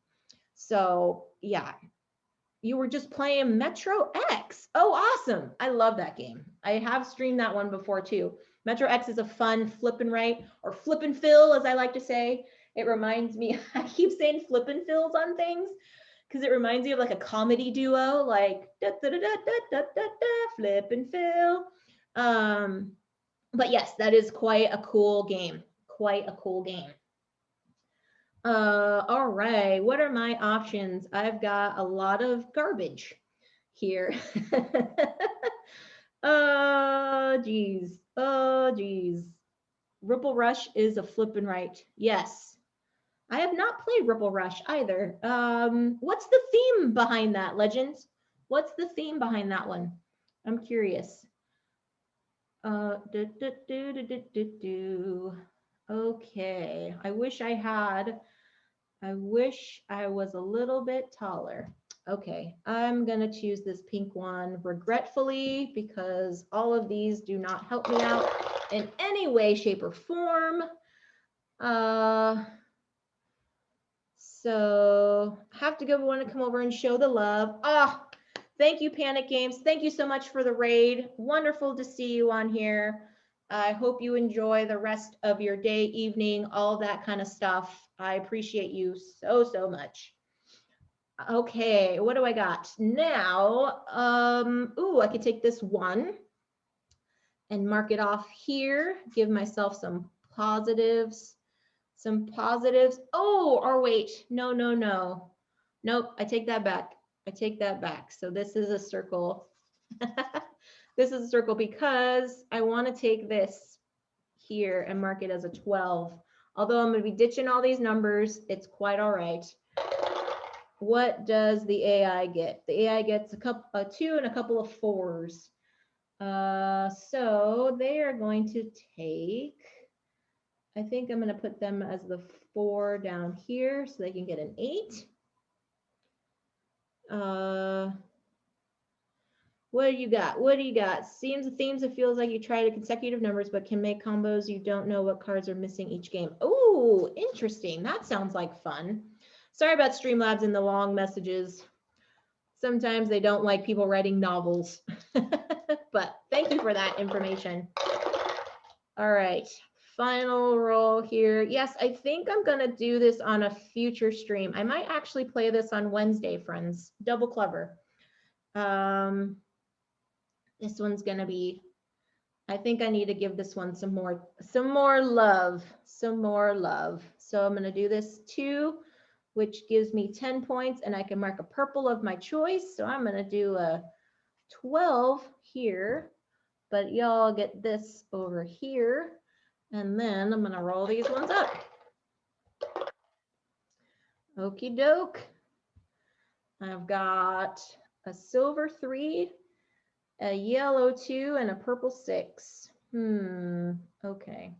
So yeah. You were just playing Metro X. Oh, awesome. I love that game. I have streamed that one before too. Metro X is a fun flip and write, or flip and fill, as I like to say. It reminds me, I keep saying flip and fills on things because it reminds me of like a comedy duo, like da, da, da, da, da, da, da, da, flip and fill. But yes, that is quite a cool game. Quite a cool game. All right, what are my options? I've got a lot of garbage here. Oh geez, oh geez. Ripple Rush is a flip and write. Yes, I have not played Ripple Rush either. What's the theme behind that, Legends? What's the theme behind that one? I'm curious. Okay, I wish I was a little bit taller. Okay, I'm gonna choose this pink one regretfully because all of these do not help me out in any way, shape, or form. So have to want to come over and show the love. Thank you, Panic Games. Thank you so much for the raid. Wonderful to see you on here. I hope you enjoy the rest of your day, evening, all that kind of stuff. I appreciate you so, so much. Okay, what do I got now? I could take this 1 and mark it off here. Give myself some positives. Oh, or wait, no. Nope, I take that back. So this is a circle. This is a circle because I want to take this here and mark it as a 12. Although I'm going to be ditching all these numbers, it's quite all right. What does the AI get? The AI gets a 2 and a couple of 4s. So they are going to take, I think I'm going to put them as the 4 down here so they can get an 8. What do you got? Themes, it feels like you try to consecutive numbers, but can make combos. You don't know what cards are missing each game. Oh, interesting. That sounds like fun. Sorry about Streamlabs and the long messages. Sometimes they don't like people writing novels. But thank you for that information. All right, final roll here. Yes, I think I'm gonna do this on a future stream. I might actually play this on Wednesday, friends. Double clever. This one's gonna be, I think I need to give this one some more love. So I'm gonna do this 2, which gives me 10 points, and I can mark a purple of my choice. So I'm gonna do a 12 here, but y'all get this over here. And then I'm gonna roll these ones up. Okie doke. I've got a silver 3, a yellow 2, and a purple 6. Okay.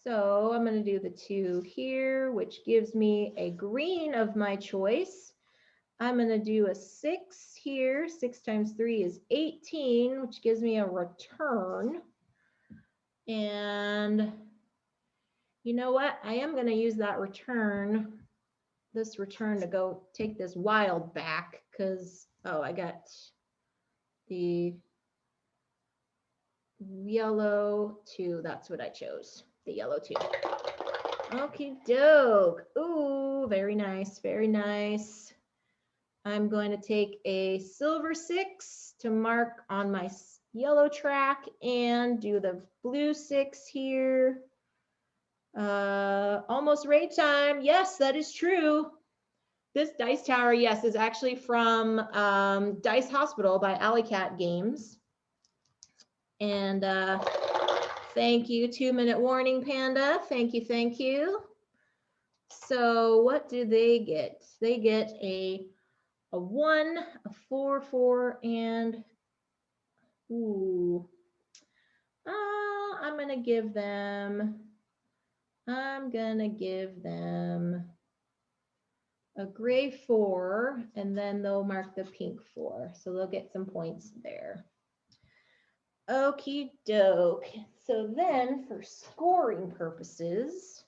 So I'm gonna do the 2 here, which gives me a green of my choice. I'm gonna do a 6 here. 6 times 3 is 18, which gives me a return. And you know what? I am gonna use that return, to go take this wild back, because, oh, I got the yellow 2. That's what I chose, the yellow 2. Okie doke. Ooh, very nice, very nice. I'm going to take a silver 6 to mark on my yellow track and do the blue 6 here. Almost raid time. Yes, that is true. This dice tower, yes, is actually from Dice Hospital by Alley Cat Games. And thank you, 2-minute warning, Panda. Thank you, thank you. So what do they get? They get a 1, a 4, 4, and ooh. I'm gonna give them a gray 4, and then they'll mark the pink 4. So they'll get some points there. Okie doke. So then for scoring purposes,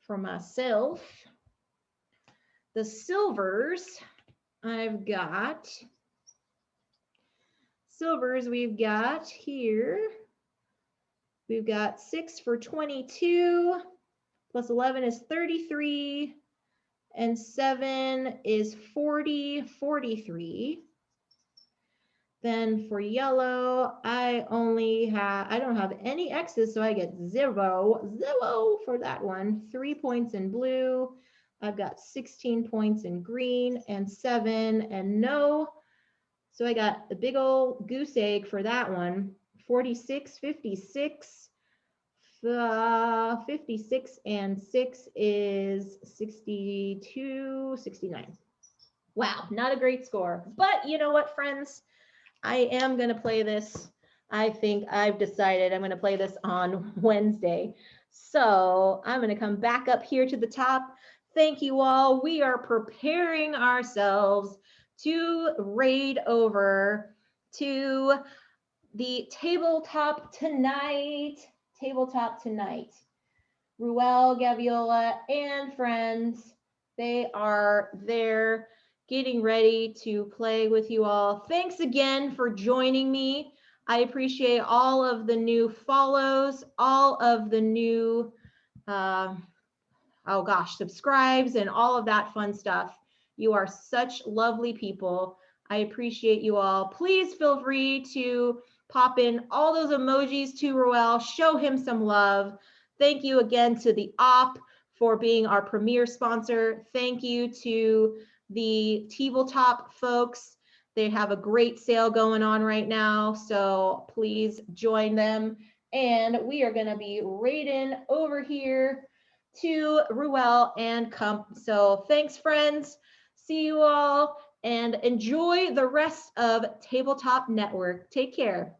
for myself, the silvers, we've got here, we've got 6 for 22, plus 11 is 33, and 7 is 40, 43. Then for yellow, I don't have any X's, so I get 0 for that one. 3 points in blue. I've got 16 points in green and 7 and no. So I got a big old goose egg for that one. 46, 56, 56 and 6 is 62, 69. Wow, not a great score. But you know what, friends? I am going to play this. I think I've decided I'm going to play this on Wednesday. So I'm going to come back up here to the top. Thank you all. We are preparing ourselves to raid over to the tabletop tonight. Ruel, Gaviola, and friends, they are there getting ready to play with you all. Thanks again for joining me. I appreciate all of the new follows, all of the new, subscribes and all of that fun stuff. You are such lovely people. I appreciate you all. Please feel free to pop in all those emojis to Ruel, show him some love. Thank you again to the OP for being our premier sponsor. Thank you to the Tabletop folks. They have a great sale going on right now, so please join them. And we are going to be raiding over here to Ruel and Kump. So thanks, friends. See you all and enjoy the rest of Tabletop Network. Take care.